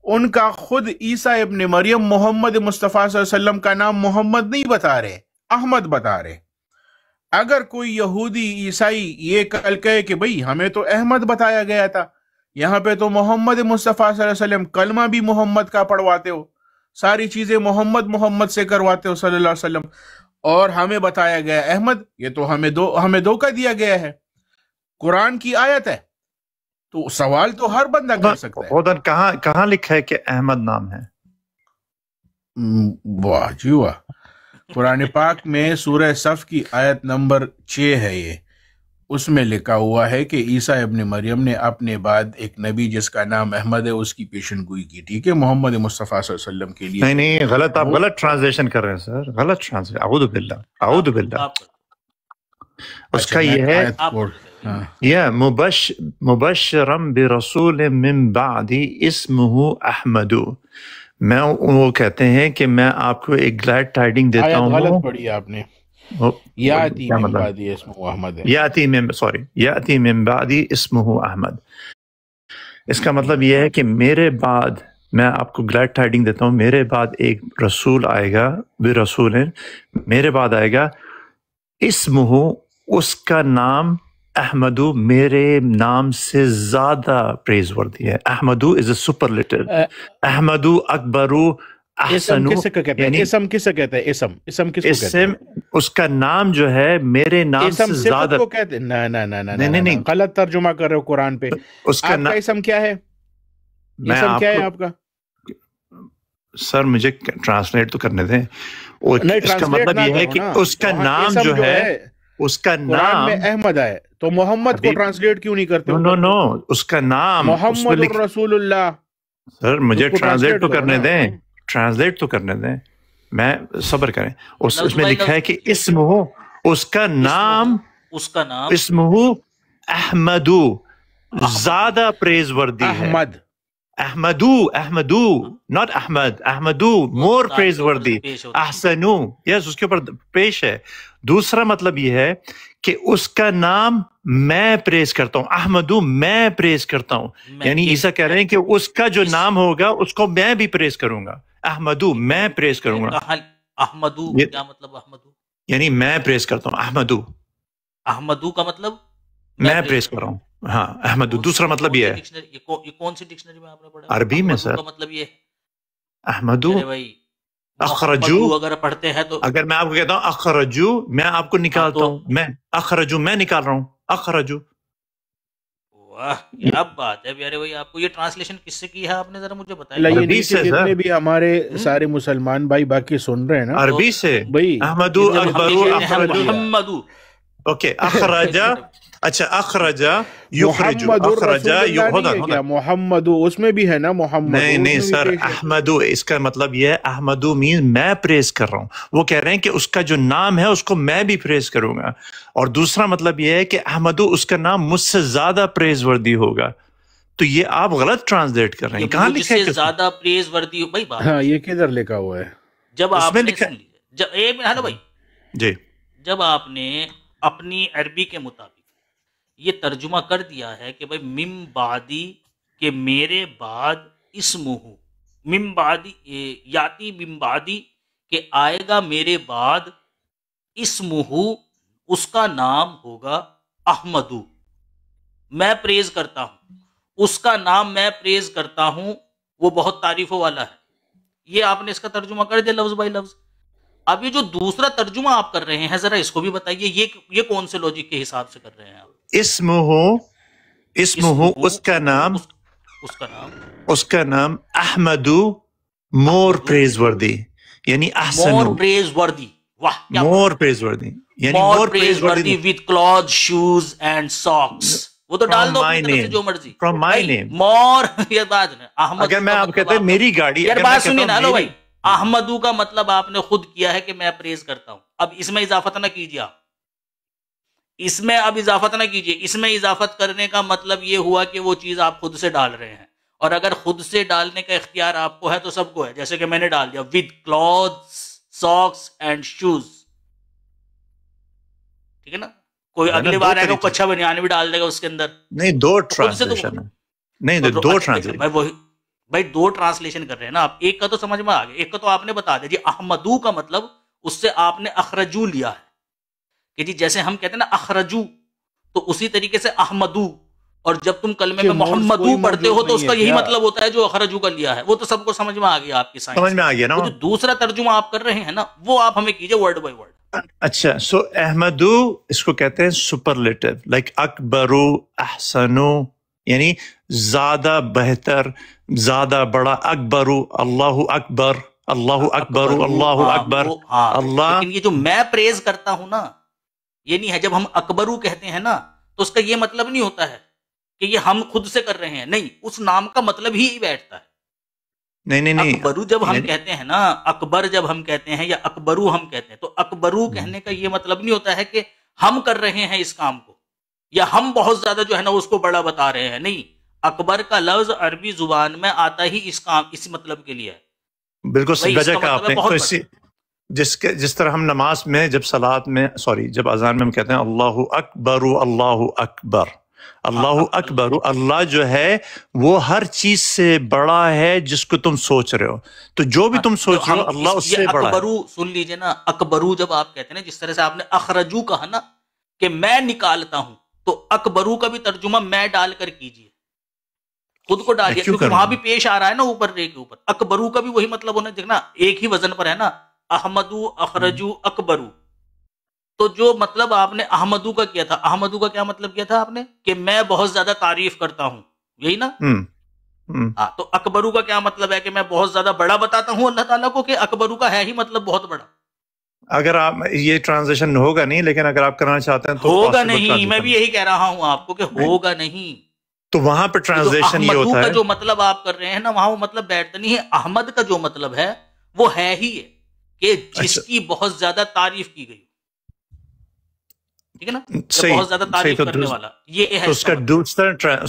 ان کا خود عیسیٰ ابن مریم محمد مصطفیٰ صلی اللہ علیہ وسلم کا نام محمد نہیں بتا رہے، احمد بتا رہے. اگر کوئی یہودی عیسائی یہ کل کہے کہ بھئی ہمیں تو احمد بتایا گیا تھا، یہاں پہ تو محمد مصطفیٰ صلی اللہ علیہ وسلم کلمہ بھی محمد کا پڑھواتے ہو، ساری چیزیں محمد سے کرواتے ہو صلی اللہ علیہ وسلم، اور ہمیں بتایا گیا احمد، یہ تو ہمیں دھوکہ دیا گیا ہے. قرآن کی آیت ہے، تو سوال تو ہر بندہ کر سکتا ہے. کہاں لکھا ہے کہ احمد نام ہے؟ واہ جی واہ، قرآن پاک میں سورہ صف کی آیت نمبر 6 ہے، یہ اس میں لکھا ہوا ہے کہ عیسیٰ ابن مریم نے اپنے بعد ایک نبی جس کا نام احمد ہے اس کی پیشن گوئی کی. ٹھیک ہے، محمد مصطفیٰ صلی اللہ علیہ وسلم کے لیے. نہیں غلط، آپ غلط ٹرانسلیشن کر رہے ہیں سر، غلط ٹرانسلیشن. اعوذ باللہ. اس کا یہ ہے یا مبشرم برسول من بعدی اسمہ احمد. میں وہ کہتے ہیں کہ میں آپ کو ایک گلیڈ ٹائڈنگ دیتا ہوں. غلط پڑھی آپ نے. یاتی من بعدی اسمہ احمد، یاتی من بعدی اسمہ احمد. اس کا مطلب یہ ہے کہ میرے بعد، میں آپ کو گلیڈ ٹائڈنگ دیتا ہوں، میرے بعد ایک رسول آئے گا، بھی رسول ہے، میرے بعد آئے گا، اسمہ، اس کا نام احمدو، میرے نام سے زیادہ پریز وردی ہے. احمدو از اے سپرلیٹو. احمدو اکبرو اسم احسنو، کسے کو کہتے ہیں؟ اسم کسے کہتے ہیں؟ اسم کس کو کہتے ہیں؟ اسم، اس کا نام جو ہے میرے نام سے اسم زیادہ. صفت کو کہتے ہیں؟ نہیں، غلط ترجمہ کر رہے ہو قرآن پہ. اس کا آپ کا اسم کیا ہے؟ میں اسم کیا ہے کو آپ کا؟ سر مجھے ٹرانسلیٹ تو کرنے دیں. نہیں، اس کا مطلب یہ ہے کہ اس کا نام جو ہے، اس کا قرآن میں نام، احمد ہے تو محمد کو ٹرانسلیٹ کیوں نہیں کرتے؟ نو، اس کا نام محمد الرسول اللہ. سر مجھے ٹرانسلیٹ تو کرنے دیں، ٹرانسلیٹ تو کرنے دیں، میں صبر کریں. اس میں لکھا ہے کہ اسم ہو، اس کا نام، اس کا نام اسم ہو احمدو، زیادہ پریز وردی ہے. احمدو not احمد، احمدو مور پریز وردی. احسنو، یس، اس کے اوپر پیش ہے. دوسرا مطلب یہ ہے کہ اس کا نام میں پریز کرتا ہوں. احمدو، میں پریز کرتا ہوں. یعنی عیسیٰ کہہ رہے ہیں کہ اس کا جو نام ہوگا اس کو میں بھی پریز کروں گا. احمدو، میں پریز کروں گا. احمدو کیا مطلب؟ احمدو یعنی میں پریز کرتا ہوں. احمدو، احمدو کا مطلب میں پریز کر رہا ہوں. ہاں، احمدو. دوسرا مطلب یہ ہے، یہ کون سی ڈکشنری میں آپ نے پڑھا؟ عربی میں سر. کا مطلب یہ احمدو، بھائی اخرجو، اگر پڑھتے ہیں تو اگر میں آپ کو کہتا ہوں اخرجو، میں آپ کو نکالتا ہوں. میں اخرجو، میں نکال رہا ہوں. اخرجو. واہ، کیا بات ہے پیارے بھائی. آپ کو یہ ٹرانسلیشن کس سے کی ہے آپ نے ذرا مجھے بتائیں. عربی سے. جتنے بھی ہمارے سارے مسلمان بھائی باقی سن رہے ہیں نا، عربی سے. بھائی احمدو اکبرو اخرجو. محمدو. اوکے، اخرجا. اچھا، اخرجا یخرجو. محمد اخرجا کیا محمدو اس میں بھی ہے نا محمد؟ نہیں سر، احمدو اس کا مطلب یہ ہے، احمدو مین میں پریز کر رہا ہوں. وہ کہہ رہے ہیں کہ اس کا جو نام ہے اس کو میں بھی پریز کروں گا. اور دوسرا مطلب یہ ہے کہ احمدو، اس کا نام مجھ سے زیادہ پریز وردی ہوگا. تو یہ آپ غلط ٹرانسلیٹ کر رہے ہیں. کہاں لکھا ہے زیادہ پریز وردی ہو؟ بھائی ہاں، یہ کدھر لکھا ہوا ہے؟ جب آپ نے ہلو بھائی جی، جب آپ نے اپنی عربی کے مطابق یہ ترجمہ کر دیا ہے کہ بھائی مم بعدی، کہ میرے بعد اسمہ، مم بعدی یاتی مم بعدی، کہ آئے گا میرے بعد، اسمہ، اس کا نام ہوگا احمدو، میں پریز کرتا ہوں، اس کا نام میں پریز کرتا ہوں، وہ بہت تعریفوں والا ہے. یہ آپ نے اس کا ترجمہ کر دیا لفظ بائی لفظ. اب یہ جو دوسرا ترجمہ آپ کر رہے ہیں ذرا اس کو بھی بتائیے، یہ کون سے لوجک کے حساب سے کر رہے ہیں آپ؟ اسمہ، اس کا نام، اس کا نام احمدو مور پریز وردی، یعنی احسنو، مور پریز وردی. واہ، مور پریز وردی، یعنی مور پریز وردی with cloth, shoes and socks. وہ تو ڈال دو اپنی طرف سے جو مرضی. فرام مائی نیم. مور، یہ بات ہے احمد. اگر میں آپ کہتے ہیں میری گاڑی، یار بات سنیے نا. لو بھائی، احمدو کا مطلب آپ نے خود کیا ہے کہ میں پریز کرتا ہوں. اب اس میں اضافت نہ کیجیے، آپ اس میں اب اضافت نہ کیجیے. اس میں اضافت کرنے کا مطلب یہ ہوا کہ وہ چیز آپ خود سے ڈال رہے ہیں، اور اگر خود سے ڈالنے کا اختیار آپ کو ہے تو سب کو ہے. جیسے کہ میں نے ڈال دیا with clothes, socks and shoes. ٹھیک ہے نا؟ کوئی اگلی بار آئے گا کچھا بنیان بھی ڈال دے گا اس کے اندر. نہیں، دو ٹرانسلیشن ہے. نہیں، دو ٹرانسلیشن. بھائی دو ٹرانسلیشن کر رہے ہیں نا آپ. ایک کا تو سمجھ میں آ گیا، ایک کا تو آپ نے بتا دیا جی. احمدو کا مطلب اس سے آپ نے اخرجو لیا ہے کہ جی جیسے ہم کہتے ہیں نا اخرجو، تو اسی طریقے سے احمدو. اور جب تم کلمے میں محمدو پڑھتے ہو تو اس کا یہی مطلب ہوتا ہے جو اخرجو کا لیا ہے. وہ تو سب کو سمجھ میں آ گیا، آپ کی سائنس سمجھ میں آ گیا نا. جو دوسرا ترجمہ آپ کر رہے ہیں نا وہ آپ ہمیں کیجئے ورڈ بائی ورڈ. اچھا، سو احمدو اس کو کہتے ہیں سپرلیٹو، لائک اکبرو، احسنو، یعنی زیادہ بہتر، زیادہ بڑا. اکبرو، اللہ اکبر، اللہ اکبر، اللہ اکبر، اللہ. لیکن یہ جو میں پریز کرتا ہوں نا، یہ نہیں ہے. جب ہم اکبرو کہتے ہیں نا تو اس کا یہ مطلب نہیں ہوتا ہے کہ یہ ہم خود سے کر رہے ہیں. نہیں، اس نام کا مطلب ہی بیٹھتا ہے. نہیں، اکبرو جب ہم کہتے ہیں نا، اکبر جب ہم کہتے ہیں یا اکبرو ہم کہتے ہیں، تو اکبرو کہنے کا یہ مطلب نہیں ہوتا ہے کہ ہم کر رہے ہیں اس کام کو، یا ہم بہت زیادہ جو ہے نا اس کو بڑا بتا رہے ہیں. نہیں، اکبر کا لفظ عربی زبان میں آتا ہی اس کام، اس مطلب کے لیے ہے. بالکل وجہ کا آپ نے تو اسی جس طرح ہم نماز میں جب صلات میں جب اذان میں ہم کہتے ہیں اللہ اکبر، اللہ اکبر، اللہ اکبر، اللہ جو ہے وہ ہر چیز سے بڑا ہے جس کو تم سوچ رہے ہو، تو جو بھی تم سوچ رہے ہو اللہ اس سے بڑا ہے۔ اکبرو سن لیجئے نا، اکبرو جب آپ کہتے ہیں نا، جس طرح سے آپ نے اخرجو کہا نا کہ میں نکالتا ہوں، تو اکبرو کا بھی ترجمہ میں ڈال کر کیجئے، خود کو ڈالیے، کیونکہ وہاں بھی پیش آ رہا ہے نا اوپر رے کے اوپر، اکبرو کا بھی وہی مطلب ہونا، دیکھنا ایک ہی وزن پر ہے نا، احمدو اخرجو اکبرو، تو جو مطلب آپ نے احمدو کا کیا تھا، احمدو کا کیا مطلب کیا تھا آپ نے کہ میں بہت زیادہ تعریف کرتا ہوں، یہی نا؟ ہاں، تو اکبرو کا کیا مطلب ہے کہ میں بہت زیادہ بڑا بتاتا ہوں اللہ تعالیٰ کو، کہ اکبرو کا ہے ہی مطلب بہت بڑا؟ اگر آپ یہ ٹرانزلیشن ہوگا نہیں، لیکن اگر آپ کرنا چاہتے ہیں تو ہوگا نہیں، میں بھی یہی کہہ رہا ہوں آپ کو کہ ہوگا نہیں، تو وہاں پہ ٹرانزلیشن یہ ہوتا ہے، جو مطلب آپ کر رہے ہیں نا وہاں وہ مطلب بیٹھتا نہیں ہے۔ احمد کا جو مطلب ہے وہ ہے ہی ہے کہ جس کی بہت زیادہ تعریف کی گئی، ٹھیک ہے نا، بہت زیادہ تعریف کرنے والا، یہ ہے اس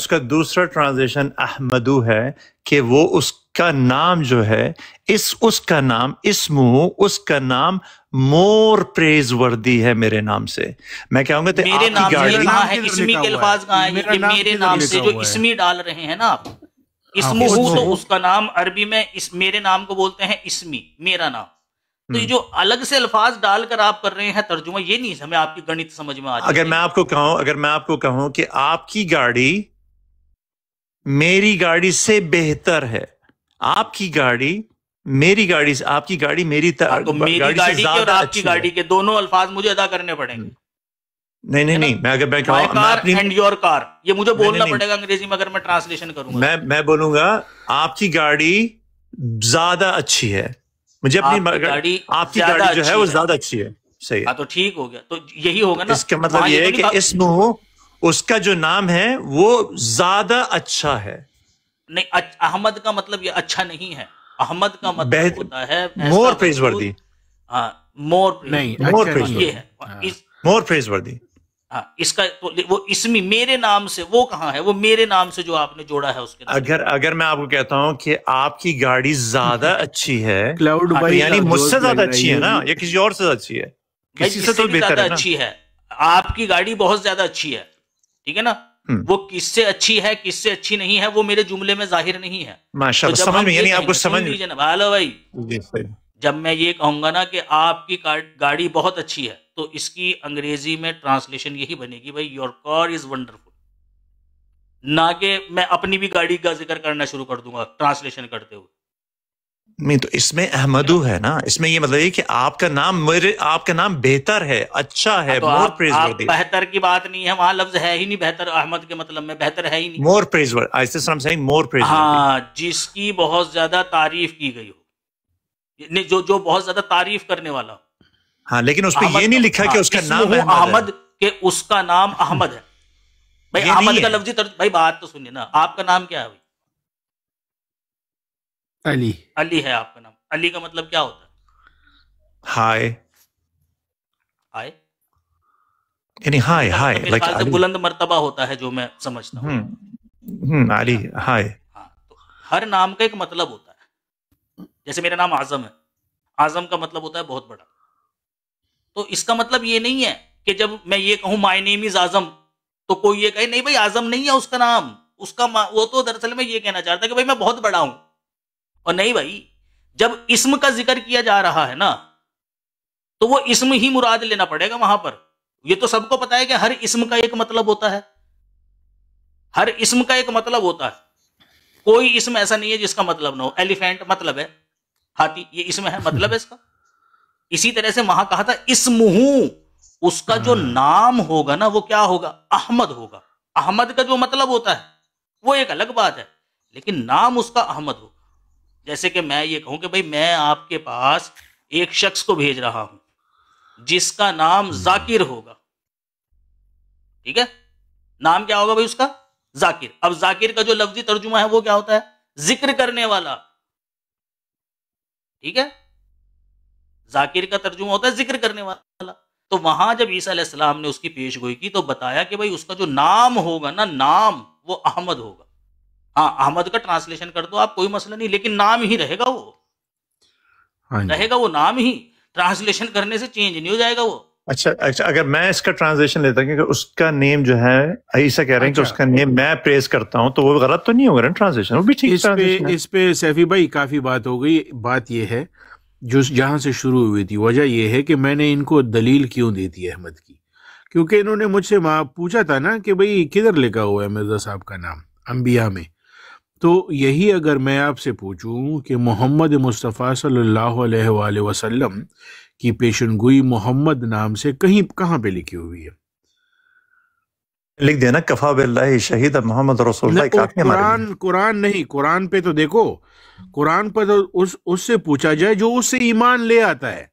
کا دوسرا ٹرانزلیشن احمدو ہے کہ وہ اس کا نام جو ہے، اس کا نام اسمہ، اس کا نام مور پریز وردی ہے میرے نام سے۔ میں کہوں گا میرے نام سے کہاں ہے، اسمی کے الفاظ کہاں ہیں، یہ میرے نام سے جو اسمی ڈال رہے ہیں نا آپ، اسمہ تو اس کا نام عربی میں میرے نام کو بولتے ہیں اسمی، میرا نام، تو یہ جو الگ سے الفاظ ڈال کر آپ کر رہے ہیں ترجمہ، یہ نہیں ہمیں آپ کی گنت سمجھ میں آ جائے۔ اگر میں آپ کو کہوں کہ آپ کی گاڑی میری گاڑی سے بہتر ہے، آپ کی گاڑی میری گاڑی سے، آپ کی گاڑی میری گاڑی سے زیادہ آپ کی گاڑی کے دونوں الفاظ مجھے ادا کرنے پڑیں گے۔ نہیں، میں اگر میں کہوں اینڈ یور کار، یہ مجھے بولنا پڑے گا انگریزی میں اگر میں ٹرانسلیشن کروں گا، میں بولوں گا آپ کی گاڑی زیادہ اچھی ہے، مجھے اپنی گاڑی، آپ کی گاڑی جو ہے وہ زیادہ اچھی ہے، صحیح ہے، تو ٹھیک ہو گیا، تو یہی ہوگا نا۔ اس کا مطلب یہ ہے کہ اسمہ، اس کا جو نام ہے وہ زیادہ اچھا ہے۔ نہیں، احمد کا مطلب یہ اچھا نہیں ہے، احمد کا مطلب ہوتا ہے مور پریز وردی، ہاں، مور پریز وردی، ہاں، اس کا وہ اسمی میرے نام سے، وہ کہاں ہے، وہ میرے نام سے جو آپ نے جوڑا ہے اس کے اگر میں آپ کو کہتا ہوں کہ آپ کی گاڑی زیادہ اچھی ہے، یعنی مجھ سے زیادہ اچھی ہے نا، یا کسی اور سے اچھی ہے، کسی سے تو بہتر ہے نا، اچھی ہے، آپ کی گاڑی بہت زیادہ اچھی ہے، ٹھیک ہے نا، وہ کس سے اچھی ہے کس سے اچھی نہیں ہے وہ میرے جملے میں ظاہر نہیں ہے، ماشاءاللہ، سمجھ میں، یعنی آپ کو سمجھ لیجیے نا بھائی، جب میں یہ کہوں گا نا کہ آپ کی گاڑی بہت اچھی ہے، تو اس کی انگریزی میں ٹرانسلیشن یہی بنے گی بھائی، یور کار از ونڈرفل، نہ کہ میں اپنی بھی گاڑی کا ذکر کرنا شروع کر دوں گا ٹرانسلیشن کرتے ہوئے۔ نہیں، تو اس میں احمدو ہے نا، اس میں یہ مطلب ہے کہ آپ کا نام بہتر ہے، اچھا ہے، مور پریز وردی۔ بہتر کی بات نہیں ہے، وہاں لفظ ہے ہی نہیں بہتر، احمد کے مطلب میں بہتر ہے ہی نہیں، مور پریز وردی، ایسے سم سے مور پریز وردی، ہاں، جس کی بہت زیادہ تعریف کی گئی ہو، جو بہت زیادہ تعریف کرنے والا ہو، ہاں، لیکن اس پہ یہ نہیں لکھا کہ اس کا نام احمد، کہ اس کا نام احمد ہے، بھائی احمد کا لفظی بھائی بات تو سنیے نا، آپ کا نام کیا ہے بھائی؟ علی ہے آپ کا نام، علی کا مطلب کیا ہوتا ہے؟ ہائے، یعنی ہائے، بلند مرتبہ ہوتا ہے جو میں سمجھتا ہوں، علی، ہائے، ہاں، تو ہر نام کا ایک مطلب ہوتا ہے، جیسے میرا نام اعظم ہے، اعظم کا مطلب ہوتا ہے بہت بڑا، تو اس کا مطلب یہ نہیں ہے کہ جب میں یہ کہوں مائی نیم از اعظم تو کوئی یہ کہے نہیں بھائی اعظم نہیں ہے اس کا نام، اس کا وہ تو دراصل میں یہ کہنا چاہتا کہ بھائی میں بہت بڑا ہوں، اور نہیں بھائی، جب اسم کا ذکر کیا جا رہا ہے نا تو وہ اسم ہی مراد لینا پڑے گا وہاں پر، یہ تو سب کو پتا ہے کہ ہر اسم کا ایک مطلب ہوتا ہے، ہر اسم کا ایک مطلب ہوتا ہے، کوئی اسم ایسا نہیں ہے جس کا مطلب نہ ہو، ایلیفینٹ مطلب ہے ہاتھی، یہ اسم ہے، مطلب ہے اس کا، اسی طرح سے وہاں کہا تھا اسمہ، اس کا جو نام ہوگا نا وہ کیا ہوگا؟ احمد ہوگا، احمد کا جو مطلب ہوتا ہے وہ ایک الگ بات ہے، لیکن نام اس کا احمد ہوگا، جیسے کہ میں یہ کہوں کہ بھائی میں آپ کے پاس ایک شخص کو بھیج رہا ہوں جس کا نام ذاکر ہوگا، ٹھیک ہے، نام کیا ہوگا بھائی اس کا؟ ذاکر، اب ذاکر کا جو لفظی ترجمہ ہے وہ کیا ہوتا ہے؟ ذکر کرنے والا، ٹھیک ہے، ذاکر کا ترجمہ ہوتا ہے ذکر کرنے والا، تو وہاں جب عیسیٰ علیہ السلام نے اس کی پیش گوئی کی تو بتایا کہ بھائی اس کا جو نام ہوگا نا، نام وہ احمد ہوگا، ہاں احمد کا ٹرانسلیشن کر دو آپ، کوئی مسئلہ نہیں، لیکن نام ہی رہے گا، وہ رہے گا، وہ نام ہی، ٹرانسلیشن کرنے سے چینج نہیں ہو جائے گا وہ، اچھا اگر میں اس کا ٹرانسلیشن لیتا ہوں کہ اس کا نیم جو ہے عیسیٰ کہہ رہے ہیں کہ اس کا نیم میں پریز کرتا ہوں، تو وہ غلط تو نہیں ہوگا نا ٹرانسلیشن؟ وہ بھی ٹھیک ٹرانسلیشن ہے۔ اس پہ سیفی بھائی کافی بات ہو گئی۔ بات یہ ہے جو جہاں سے شروع ہوئی تھی، وجہ یہ ہے کہ میں نے ان کو دلیل کیوں دی تھی احمد کی، کیونکہ انہوں نے مجھ سے پوچھا تھا نا کہ بھئی کدھر لکھا ہوا ہے مرزا صاحب کا نام انبیاء میں، تو یہی اگر میں آپ سے پوچھوں کہ محمد مصطفیٰ صلی اللہ علیہ وآلہ وسلم کی پیشن گوئی محمد نام سے کہاں پہ لکھی ہوئی ہے؟ لکھ دینا کفا باللہ شہید محمد رسول اللہ، کافی ہمارے لیے۔ قرآن نہیں، قرآن پہ تو دیکھو، قرآن پہ تو اس سے پوچھا جائے جو اس سے ایمان لے آتا ہے۔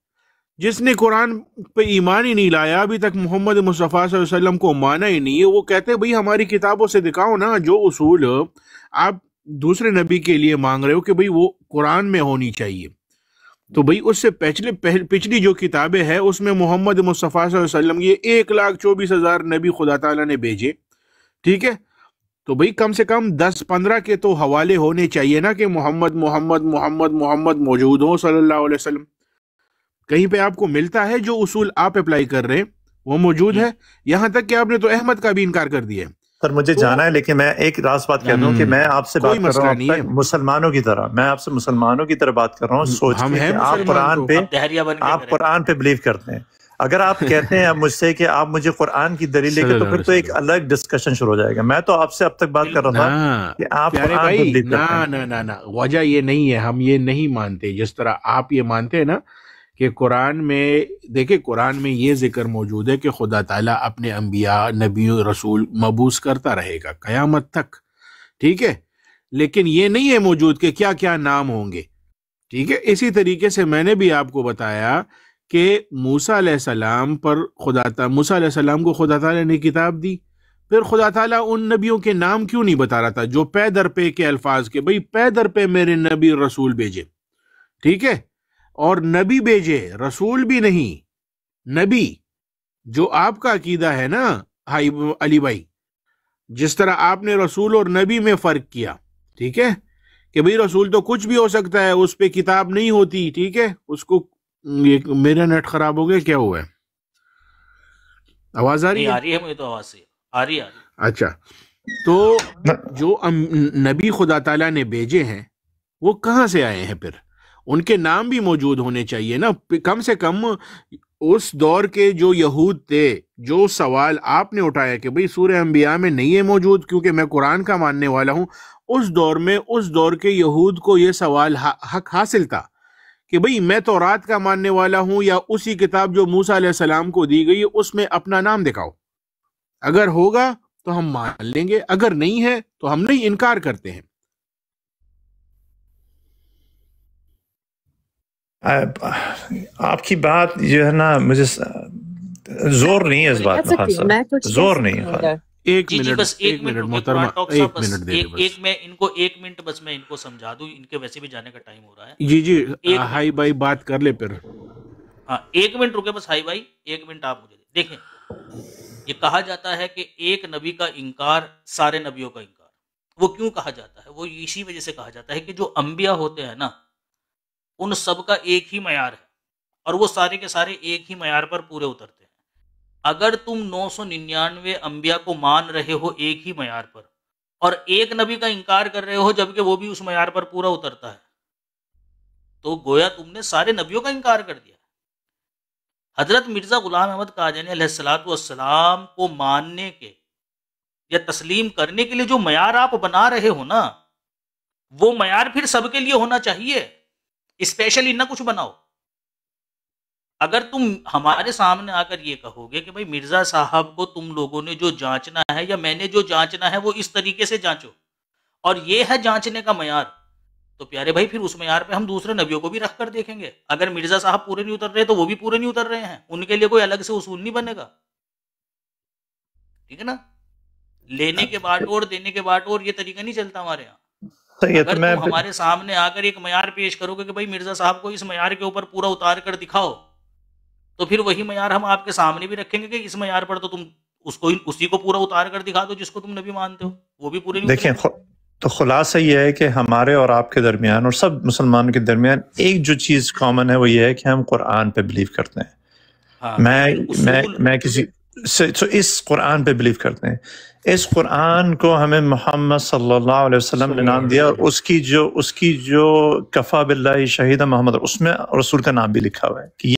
جس نے قرآن پہ ایمان ہی نہیں لایا، ابھی تک محمد مصطفیٰ صلی اللہ علیہ وسلم کو مانا ہی نہیں ہے، وہ کہتے ہیں بھئی ہماری کتابوں سے دکھاؤ نا جو اصول آپ دوسرے نبی کے لیے مانگ رہے ہو کہ بھئی وہ قرآن میں ہونی چاہیے، تو بھئی اس سے پچھلی جو کتابیں ہیں اس میں محمد مصطفیٰ صلی اللہ علیہ وسلم یہ 1,24,000 نبی خدا تعالیٰ نے بھیجے، ٹھیک ہے؟ تو بھئی کم سے کم 10-15 کے تو حوالے ہونے چاہیے نا کہ محمد محمد محمد محمد موجود ہوں صلی اللہ علیہ وسلم۔ کہیں پہ آپ کو ملتا ہے جو اصول آپ اپلائی کر رہے ہیں وہ موجود ہے؟ یہاں تک کہ آپ نے تو احمد کا بھی انکار کر دیا ہے۔ سر مجھے جانا ہے، لیکن میں ایک راست بات کہہ دوں کہ میں آپ سے بات کر رہا ہوں مسلمانوں کی طرح، میں آپ سے مسلمانوں کی طرح بات کر رہا ہوں، سوچ کے کہ آپ قرآن پہ بلیو کرتے ہیں۔ اگر آپ کہتے ہیں اب مجھ سے کہ آپ مجھے قرآن کی دلیل لے کے، تو پھر تو ایک الگ ڈسکشن شروع ہو جائے گا۔ میں تو آپ سے اب تک بات کر رہا تھا کہ آپ قرآن پہ بلیو کرتے ہیں۔ نہ وجہ یہ نہیں ہے، ہم یہ نہیں مانتے جس طرح آپ یہ مانتے ہیں نا کہ قرآن میں، دیکھیں قرآن میں یہ ذکر موجود ہے کہ خدا تعالیٰ اپنے انبیاء نبیوں رسول مبعوث کرتا رہے گا قیامت تک، ٹھیک ہے، لیکن یہ نہیں ہے موجود کہ کیا کیا نام ہوں گے، ٹھیک ہے۔ اسی طریقے سے میں نے بھی آپ کو بتایا کہ موسیٰ علیہ السلام پر موسیٰ علیہ السلام کو خدا تعالیٰ نے کتاب دی، پھر خدا تعالیٰ ان نبیوں کے نام کیوں نہیں بتا رہا تھا جو پے در پے کے الفاظ کے، بھئی پے در پے میرے نبی رسول بھیجے، ٹھیک ہے، اور نبی بھیجے، رسول بھی نہیں، نبی، جو آپ کا عقیدہ ہے نا علی بھائی، جس طرح آپ نے رسول اور نبی میں فرق کیا، ٹھیک ہے، کہ بھئی رسول تو کچھ بھی ہو سکتا ہے، اس پہ کتاب نہیں ہوتی، ٹھیک ہے، اس کو میرا نیٹ خراب ہو گیا، کیا ہوا ہے؟ آواز آ رہی ہے؟ آ رہی ہے، مجھے تو آواز سے آ رہی ہے۔ اچھا، تو جو نبی خدا تعالیٰ نے بھیجے ہیں وہ کہاں سے آئے ہیں؟ پھر ان کے نام بھی موجود ہونے چاہیے نا، کم سے کم اس دور کے جو یہود تھے، جو سوال آپ نے اٹھایا کہ بھئی سورہ انبیاء میں نہیں ہے موجود کیونکہ میں قرآن کا ماننے والا ہوں، اس دور میں اس دور کے یہود کو یہ سوال حق حاصل تھا کہ بھئی میں تورات کا ماننے والا ہوں، یا اسی کتاب جو موسیٰ علیہ السلام کو دی گئی اس میں اپنا نام دکھاؤ، اگر ہوگا تو ہم مان لیں گے، اگر نہیں ہے تو ہم نہیں انکار کرتے ہیں۔ آپ کی بات جو ہے نا مجھے زور نہیں ہے اس بات میں، زور نہیں ہے۔ ایک منٹ محترمہ، ایک میں ان کو 1 منٹ بس میں ان کو سمجھا دوں، ان کے ویسے بھی جانے کا ٹائم ہو رہا ہے۔ جی ہائی بھائی بات کر لے پھر۔ ہاں 1 منٹ رکے بس ہائی بھائی، 1 منٹ آپ مجھے دیکھیں۔ یہ کہا جاتا ہے کہ ایک نبی کا انکار سارے نبیوں کا انکار، وہ کیوں کہا جاتا ہے؟ وہ اسی وجہ سے کہا جاتا ہے کہ جو انبیاء ہوتے ہیں نا، ان سب کا ایک ہی معیار ہے، اور وہ سارے کے سارے ایک ہی معیار پر پورے اترتے ہیں۔ اگر تم 999 انبیاء کو مان رہے ہو ایک ہی معیار پر، اور ایک نبی کا انکار کر رہے ہو جبکہ وہ بھی اس معیار پر پورا اترتا ہے، تو گویا تم نے سارے نبیوں کا انکار کر دیا۔ حضرت مرزا غلام احمد قادیانی علیہ السلام کو ماننے کے یا تسلیم کرنے کے لیے جو معیار آپ بنا رہے ہو نا، وہ معیار پھر سب کے لیے ہونا چاہیے، اسپیشلی نہ کچھ بناؤ۔ اگر تم ہمارے سامنے آ کر یہ کہو گے کہ بھائی مرزا صاحب کو تم لوگوں نے جو جانچنا ہے یا میں نے جو جانچنا ہے وہ اس طریقے سے جانچو، اور یہ ہے جانچنے کا معیار، تو پیارے بھائی پھر اس معیار پہ ہم دوسرے نبیوں کو بھی رکھ کر دیکھیں گے۔ اگر مرزا صاحب پورے نہیں اتر رہے تو وہ بھی پورے نہیں اتر رہے ہیں، ان کے لیے کوئی الگ سے اصول نہیں بنے گا، ٹھیک ہے نا؟ لینے کے بعد اور دینے کے بعد اور یہ طریقہ نہیں چلتا ہمارے یہاں۔ اگر تم ہمارے سامنے آ کر ایک معیار پیش کرو گے کہ بھائی مرزا صاحب کو اس معیار کے اوپر پورا اتار کر دکھاؤ، تو پھر وہی معیار ہم آپ کے سامنے بھی رکھیں گے کہ اس معیار پر تو تم اسی کو پورا اتار کر دکھا دو جس کو تم نبی مانتے ہو، وہ بھی پورے نہیں۔ دیکھیں تو خلاصہ یہ ہے کہ ہمارے اور آپ کے درمیان اور سب مسلمانوں کے درمیان ایک جو چیز کامن ہے وہ یہ ہے کہ ہم قرآن پہ بلیو کرتے ہیں، میں کسی اس قرآن پہ بلیو کرتے ہیں. اس قرآن کو ہمیں محمد صلی اللہ علیہ وسلم نے نام دیا، اور اس کی جو کفا باللہ شہیدہ محمد، اس میں رسول کا نام بھی لکھا ہوا ہے کہ